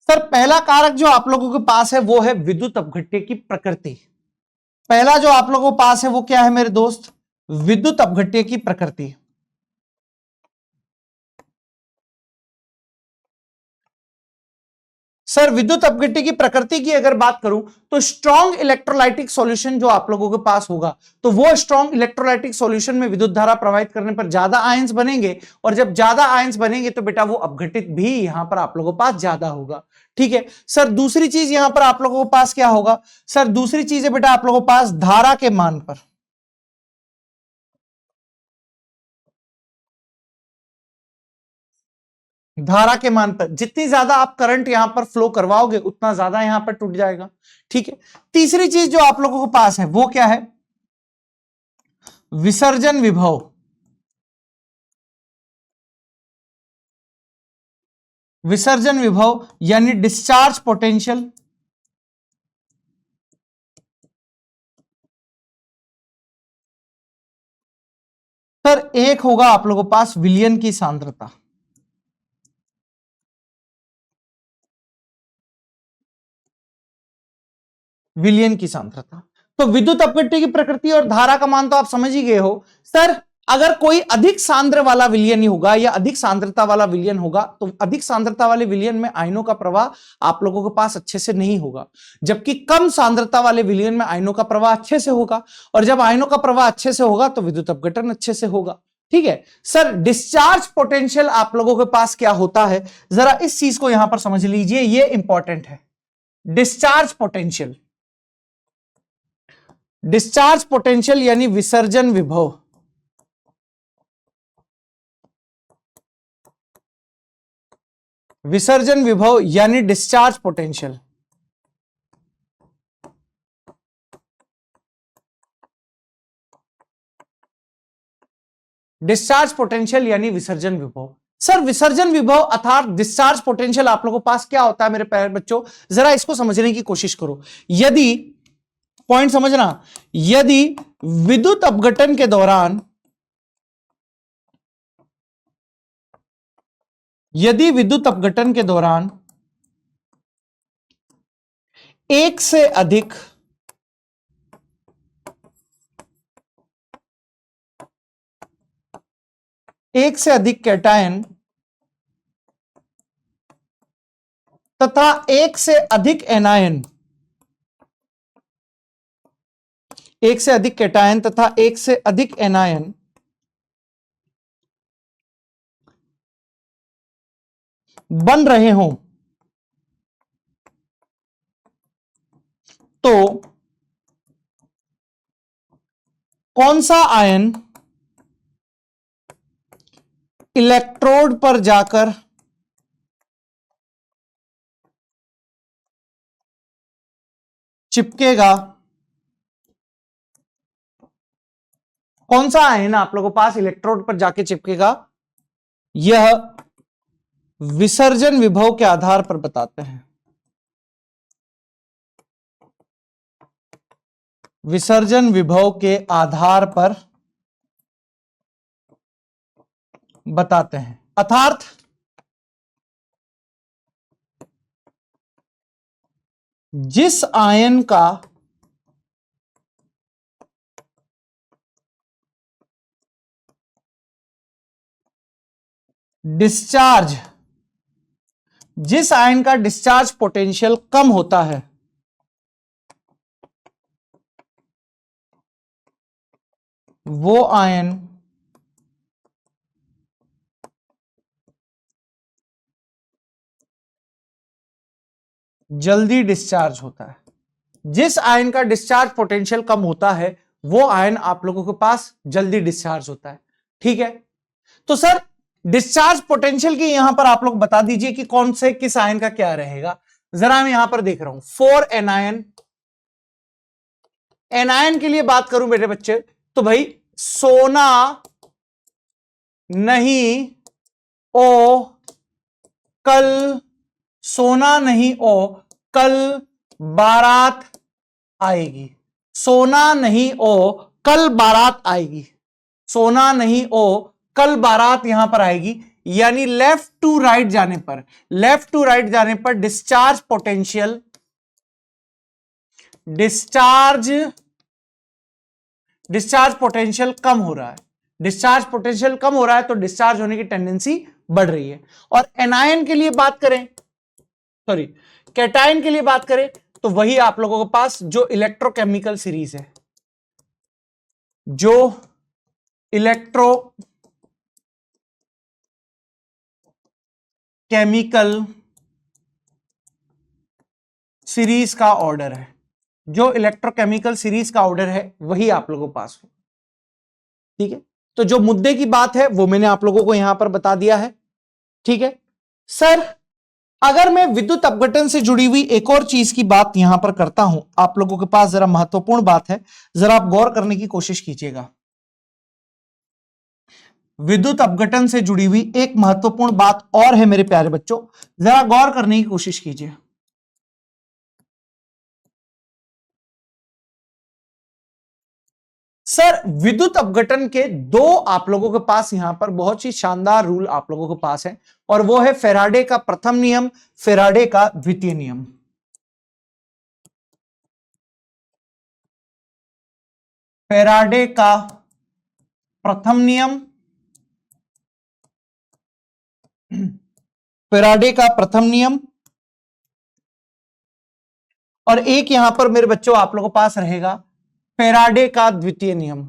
सर पहला कारक जो आप लोगों के पास है वो है विद्युत अपघट्य की प्रकृति। पहला जो आप लोगों के पास है वो क्या है मेरे दोस्त, विद्युत अपघट्य की प्रकृति। सर विद्युत अपघट्य की प्रकृति की अगर बात करूं तो स्ट्रॉन्ग इलेक्ट्रोलाइटिक सॉल्यूशन जो आप लोगों के पास होगा तो वो स्ट्रॉन्ग इलेक्ट्रोलाइटिक सॉल्यूशन में विद्युत धारा प्रवाहित करने पर ज्यादा आयंस बनेंगे और जब ज्यादा आयंस बनेंगे तो बेटा वो अपघटित भी यहां पर आप लोगों के पास ज्यादा होगा। ठीक है सर, दूसरी चीज यहां पर आप लोगों के पास क्या होगा सर, दूसरी चीज है बेटा आप लोगों के पास धारा के मान पर। धारा के मान पर जितनी ज्यादा आप करंट यहां पर फ्लो करवाओगे उतना ज्यादा यहां पर टूट जाएगा। ठीक है, तीसरी चीज जो आप लोगों के पास है वो क्या है, विसर्जन विभव। विसर्जन विभव यानी डिस्चार्ज पोटेंशियल। सर एक होगा आप लोगों के पास विलयन की सांद्रता। विलयन की सांद्रता। तो विद्युत अपघट्य की प्रकृति और धारा का मान तो आप समझ ही गए हो। सर अगर कोई अधिक सांद्र वाला विलयन होगा या अधिक सांद्रता वाला विलयन होगा तो अधिक सांद्रता वाले विलयन में आयनों का प्रवाह आप लोगों के पास अच्छे से नहीं होगा, जबकि कम सांद्रता वाले विलयन में आयनों का प्रवाह अच्छे से होगा। और जब आयनों का प्रवाह अच्छे से होगा तो विद्युत अपघटन अच्छे से होगा। ठीक है सर, डिस्चार्ज पोटेंशियल आप लोगों के पास क्या होता है, जरा इस चीज को यहां पर समझ लीजिए, ये इंपॉर्टेंट है। डिस्चार्ज पोटेंशियल, डिस्चार्ज पोटेंशियल यानी विसर्जन विभव। विसर्जन विभव यानी डिस्चार्ज पोटेंशियल। डिस्चार्ज पोटेंशियल यानी विसर्जन विभव। सर विसर्जन विभव अर्थात डिस्चार्ज पोटेंशियल आप लोगों के पास क्या होता है मेरे प्यारे बच्चों, जरा इसको समझने की कोशिश करो। यदि पॉइंट समझना, यदि विद्युत अपघटन के दौरान, यदि विद्युत अपघटन के दौरान एक से अधिक कैटायन तथा एक से अधिक एनायन, एक से अधिक कैटायन तथा एक से अधिक एनायन बन रहे हों तो कौन सा आयन इलेक्ट्रोड पर जाकर चिपकेगा, कौन सा आयन आप लोगों के पास इलेक्ट्रोड पर जाके चिपकेगा, यह विसर्जन विभव के आधार पर बताते हैं। विसर्जन विभव के आधार पर बताते हैं। अर्थात जिस आयन का डिस्चार्ज, जिस आयन का डिस्चार्ज पोटेंशियल कम होता है, वो आयन जल्दी डिस्चार्ज होता है। जिस आयन का डिस्चार्ज पोटेंशियल कम होता है वो आयन आप लोगों के पास जल्दी डिस्चार्ज होता है। ठीक है, तो सर डिस्चार्ज पोटेंशियल की यहां पर आप लोग बता दीजिए कि कौन से किस आयन का क्या रहेगा। जरा मैं यहां पर देख रहा हूं 4 एनायन, एनायन के लिए बात करूं बेटे बच्चे तो भाई सोना नहीं ओ कल, सोना नहीं ओ कल बारात आएगी, सोना नहीं ओ कल बारात आएगी, सोना नहीं ओ कल बारात यहां पर आएगी। यानी लेफ्ट टू राइट जाने पर, लेफ्ट टू राइट जाने पर डिस्चार्ज पोटेंशियल, डिस्चार्ज पोटेंशियल कम हो रहा है, डिस्चार्ज पोटेंशियल कम हो रहा है तो डिस्चार्ज होने की टेंडेंसी बढ़ रही है। और एनायन के लिए बात करें, सॉरी कैटायन के लिए बात करें तो वही आप लोगों के पास जो इलेक्ट्रोकेमिकल सीरीज है, जो इलेक्ट्रोकेमिकल सीरीज का ऑर्डर है, जो इलेक्ट्रोकेमिकल सीरीज का ऑर्डर है वही आप लोगों के पास हो। ठीक है, तो जो मुद्दे की बात है वो मैंने आप लोगों को यहां पर बता दिया है। ठीक है सर, अगर मैं विद्युत अपघटन से जुड़ी हुई एक और चीज की बात यहां पर करता हूं, आप लोगों के पास जरा महत्वपूर्ण बात है, जरा आप गौर करने की कोशिश कीजिएगा। विद्युत अपघटन से जुड़ी हुई एक महत्वपूर्ण बात और है मेरे प्यारे बच्चों, जरा गौर करने की कोशिश कीजिए। सर विद्युत अपघटन के दो आप लोगों के पास यहां पर बहुत ही शानदार रूल आप लोगों के पास है, और वो है फैराडे का प्रथम नियम, फैराडे का द्वितीय नियम। फैराडे का प्रथम नियम, फैराडे का प्रथम नियम, और एक यहां पर मेरे बच्चों आप लोगों के पास रहेगा फैराडे का द्वितीय नियम।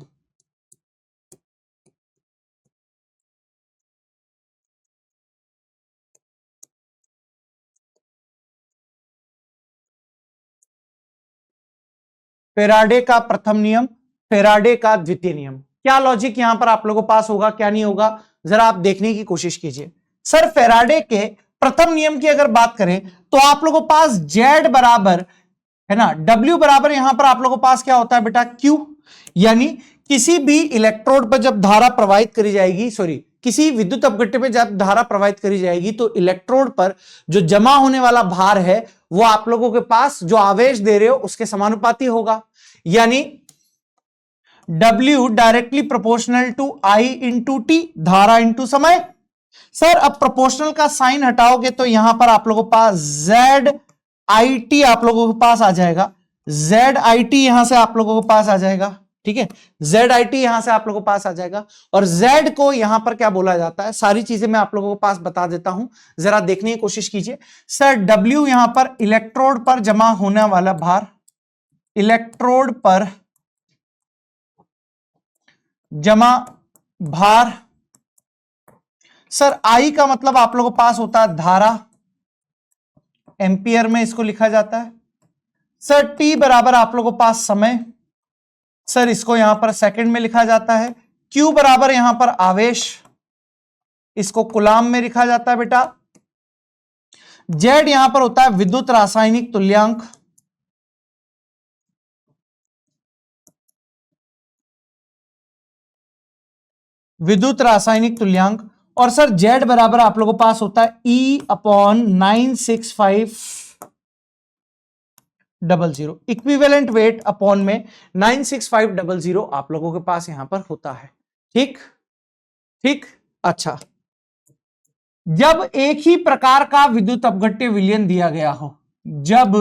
फैराडे का प्रथम नियम, फैराडे का द्वितीय नियम। क्या लॉजिक यहां पर आप लोगों के पास होगा, क्या नहीं होगा, जरा आप देखने की कोशिश कीजिए। सर फैराडे के प्रथम नियम की अगर बात करें तो आप लोगों के पास Z बराबर है ना, W बराबर यहां पर आप लोगों के पास क्या होता है बेटा, Q। यानी किसी भी इलेक्ट्रोड पर जब धारा प्रवाहित करी जाएगी, सॉरी, किसी विद्युत अपघट्य में जब धारा प्रवाहित करी जाएगी तो इलेक्ट्रोड पर जो जमा होने वाला भार है वो आप लोगों के पास जो आवेश दे रहे हो उसके समानुपाती होगा। यानी W directly proportional to I into T, धारा इंटू समय। सर अब प्रोपोर्शनल का साइन हटाओगे तो यहां पर आप लोगों के पास Z आई टी आप लोगों के पास आ जाएगा, Z आई टी यहां से आप लोगों के पास आ जाएगा, ठीक है, Z आई टी यहां से आप लोगों के पास आ जाएगा। और Z को यहां पर क्या बोला जाता है, सारी चीजें मैं आप लोगों के पास बता देता हूं, जरा देखने की कोशिश कीजिए। सर W यहां पर इलेक्ट्रोड पर जमा होने वाला भार, इलेक्ट्रोड पर जमा भार। सर आई का मतलब आप लोगों के पास होता है धारा, एंपियर में इसको लिखा जाता है। सर टी बराबर आप लोगों के पास समय, सर इसको यहां पर सेकंड में लिखा जाता है। क्यू बराबर यहां पर आवेश, इसको कूलाम में लिखा जाता है बेटा। जेड यहां पर होता है विद्युत रासायनिक तुल्यांक, विद्युत रासायनिक तुल्यांक। और सर जेड बराबर आप लोगों के पास होता है E upon 96500, equivalent weight upon में 96500 आप लोगों के पास यहां पर होता है। ठीक ठीक, अच्छा, जब एक ही प्रकार का विद्युत अपघट्य विलयन दिया गया हो, जब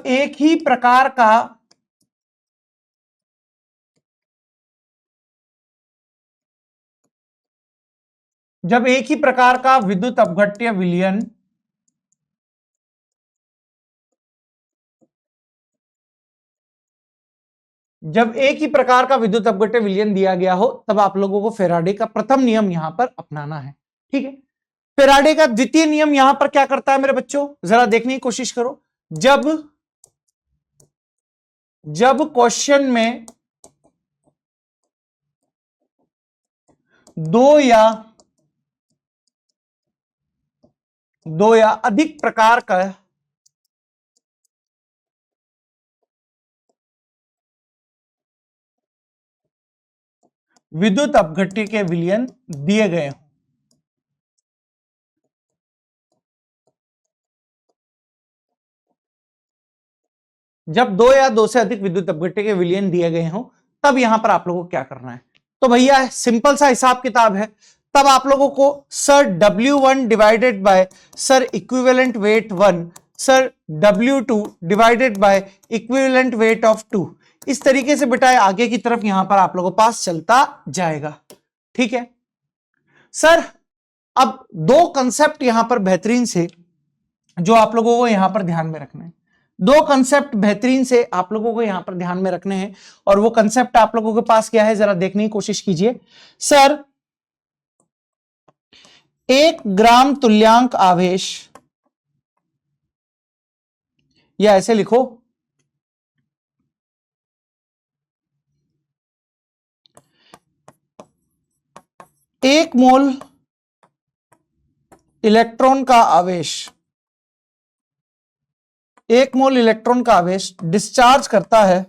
एक ही प्रकार का विद्युत अपघट्य विलयन दिया गया हो तब आप लोगों को फैराडे का प्रथम नियम यहां पर अपनाना है। ठीक है, फैराडे का द्वितीय नियम यहां पर क्या करता है मेरे बच्चों, जरा देखने की कोशिश करो। जब क्वेश्चन में दो या अधिक प्रकार का विद्युत अपघट्य के विलयन दिए गए हों, जब दो या दो से अधिक विद्युत अपघट्य के विलयन दिए गए हों तब यहां पर आप लोगों को क्या करना है। तो भैया सिंपल सा हिसाब किताब है, तब आप लोगों को sir W1 divided by sir equivalent weight 1, sir W2 divided by equivalent weight of 2, इस तरीके से बेटा आगे की तरफ यहां पर आप लोगों के पास चलता जाएगा। ठीक है सर, अब दो कंसेप्ट यहां पर बेहतरीन से जो आप लोगों को यहां पर ध्यान में रखना है, दो कंसेप्ट बेहतरीन से आप लोगों को यहां पर ध्यान में रखने हैं। और वो कंसेप्ट आप लोगों के पास क्या है, जरा देखने की कोशिश कीजिए। सर 1 ग्राम तुल्यांक आवेश, या ऐसे लिखो, 1 मोल इलेक्ट्रॉन का आवेश, 1 मोल इलेक्ट्रॉन का आवेश डिस्चार्ज करता है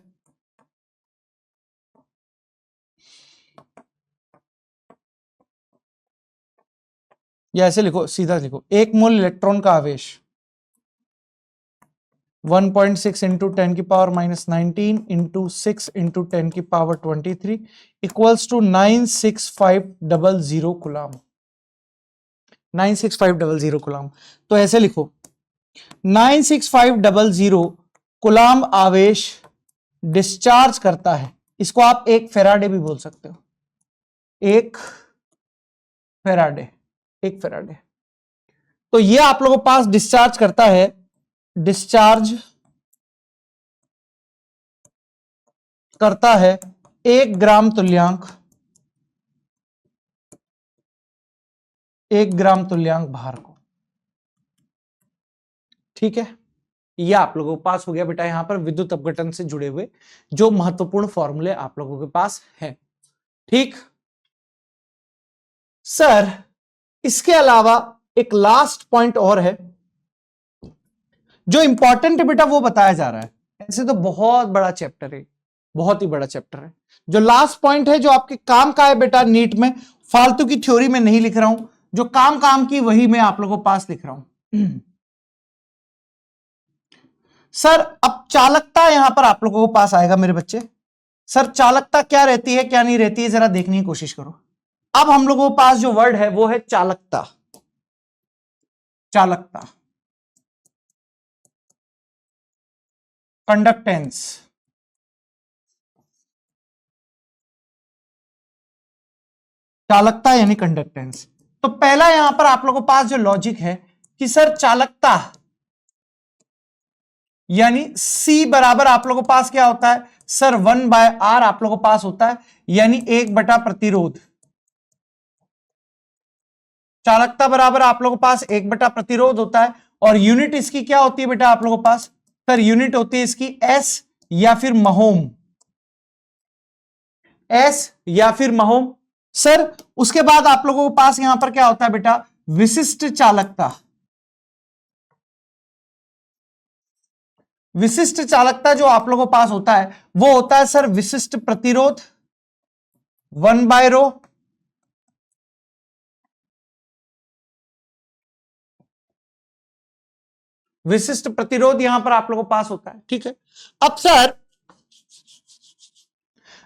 या ऐसे लिखो, सीधा लिखो, 1 मोल इलेक्ट्रॉन का आवेश 1.6 इंटू 10 की पावर -19 इंटू 6 इंटू 10 की power 23 equals to 96500 coulomb, 96500 coulomb. तो ऐसे लिखो, 96500 कूलाम आवेश डिस्चार्ज करता है, इसको आप एक फेराडे भी बोल सकते हो, एक फेराडे। तो ये आप लोगों के पास डिस्चार्ज करता है, डिस्चार्ज करता है 1 ग्राम तुल्यांक, 1 ग्राम तुल्यांक भार को। ठीक है, ये आप लोगों के पास हो गया बेटा यहां पर विद्युत अपघटन से जुड़े हुए जो महत्वपूर्ण फॉर्मूले आप लोगों के पास है। ठीक, सर इसके अलावा एक लास्ट पॉइंट और है जो इंपॉर्टेंट है बेटा, वो बताया जा रहा है। ऐसे तो बहुत बड़ा चैप्टर है, बहुत ही बड़ा चैप्टर है। जो लास्ट पॉइंट है जो आपके काम का है बेटा, नीट में फालतू की थ्योरी में नहीं लिख रहा हूं, जो काम की वही मैं आप लोगों के पास लिख रहा हूं। सर अब चालकता यहां पर आप लोगों के पास आएगा मेरे बच्चे। सर चालकता क्या रहती है क्या नहीं रहती है, जरा देखने की कोशिश करो। अब हम लोगों के पास जो वर्ड है वो है चालकता। चालकता, कंडक्टेंस, चालकता यानी कंडक्टेंस। तो पहला यहां पर आप लोगों के पास जो लॉजिक है कि सर चालकता यानी C बराबर आप लोगों के पास क्या होता है सर, 1/R आप लोगों के पास होता है, यानी 1 बटा प्रतिरोध। चालकता बराबर आप लोगों के पास 1 बटा प्रतिरोध होता है, और यूनिट इसकी क्या होती है बेटा आप लोगों के पास, सर यूनिट होती है इसकी S या फिर महोम, S या फिर महोम। सर उसके बाद आप लोगों के पास यहां पर क्या होता है बेटा, विशिष्ट चालकता। विशिष्ट चालकता जो आप लोगों के पास होता है वो होता है सर विशिष्ट प्रतिरोध 1/ρ, विशिष्ट प्रतिरोध यहां पर आप लोगों के पास होता है। ठीक है, अब सर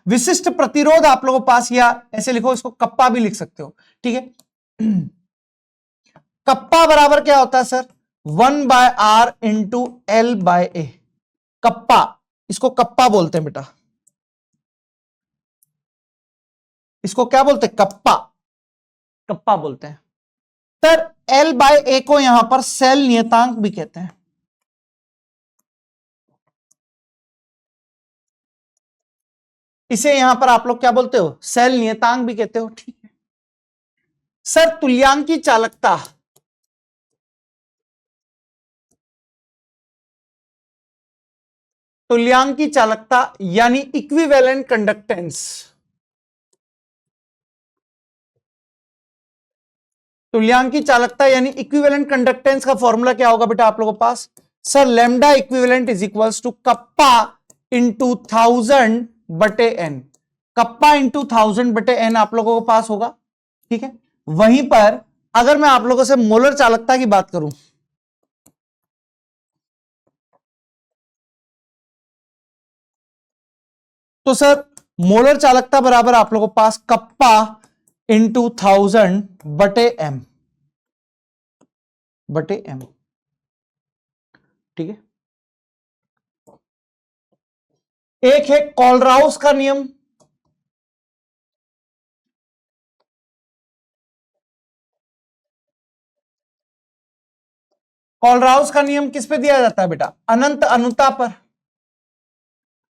विशिष्ट प्रतिरोध आप लोगों के पास, या ऐसे लिखो इसको कप्पा भी लिख सकते हो। ठीक है, कप्पा बराबर क्या होता है sir, 1/R into L/A। Kappa, इसको कप्पा बोलते हैं बेटा, इसको क्या बोलते हैं, कप्पा, कप्पा बोलते हैं। सर L/A को यहां पर सेल नियतांक भी कहते हैं। इसे यहां पर आप लोग क्या बोलते हो, सेल नियतांक भी कहते हो। ठीक है सर, तुल्यांकी चालकता, तुल्यांकी चालकता यानी इक्विवेलेंट कंडक्टेंस। तुल्यांकी चालकता यानी इक्विवेलेंट कंडक्टेंस का फॉर्मूला क्या होगा बेटा आप लोगों के पास, sir lambda equivalent is equals to kappa into 1000/n। Kappa into 1000/n आप लोगों के पास होगा। ठीक है, वहीं पर अगर मैं आप लोगों से मोलर चालकता की बात करूं, तो सर मोलर चालकता बराबर आप लोगों के पास कप्पा इंटू 1000/m। ठीक है, एक है कॉलराउस का नियम, कॉलराउस का नियम किस पे दिया जाता है बेटा, अनंत अनुता पर।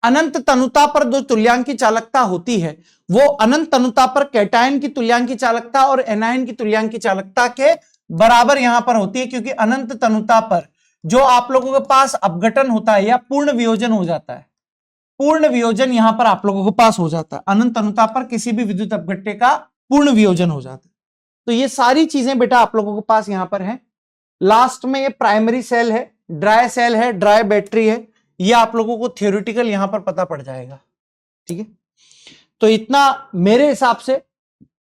अनंत तनुता पर जो तुल्यांकी चालकता होती है वो अनंत तनुता पर कैटायन की तुल्यांकी चालकता और एनायन की तुल्यांकी चालकता के बराबर यहां पर होती है, क्योंकि अनंत तनुता पर जो आप लोगों के पास अपघटन होता है या पूर्ण वियोजन हो जाता है, पूर्ण वियोजन यहां पर आप लोगों के पास हो जाता है, अनंत तनुता पर किसी भी विद्युत अपघट्य का पूर्ण वियोजन हो जाता है। तो ये सारी चीजें बेटा आप लोगों के पास यहां पर है। लास्ट में ये प्राइमरी सेल है, ड्राई सेल है, ड्राई बैटरी है, ये आप लोगों को थ्योरेटिकल यहां पर पता पड़ जाएगा। ठीक है, तो इतना मेरे हिसाब से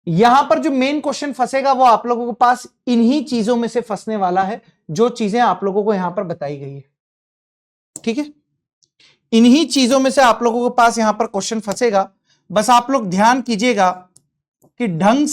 यहां पर जो मेन क्वेश्चन फंसेगा वो आप लोगों के पास इन्हीं चीजों में से फंसने वाला है, जो चीजें आप लोगों को यहां पर बताई गई है। ठीक है, इन्हीं चीजों में से आप लोगों के पास यहां पर क्वेश्चन फंसेगा। बस आप लोग ध्यान कीजिएगा कि ढंग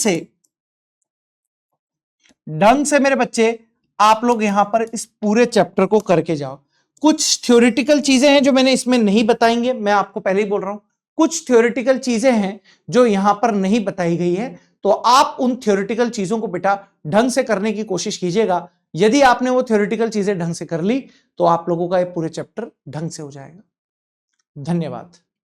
से मेरे बच्चे आप लोग यहां पर इस पूरे चैप्टर को करके जाओ। कुछ थ्योरेटिकल चीजें हैं जो मैंने इसमें नहीं बताएंगे, मैं आपको पहले ही बोल रहा हूं, कुछ थ्योरेटिकल चीजें हैं जो यहां पर नहीं बताई गई है, तो आप उन थ्योरेटिकल चीजों को बेटा ढंग से करने की कोशिश कीजिएगा। यदि आपने वो थ्योरेटिकल चीजें ढंग से कर ली तो आप लोगों का ये पूरे चैप्टर ढंग से हो जाएगा। धन्यवाद।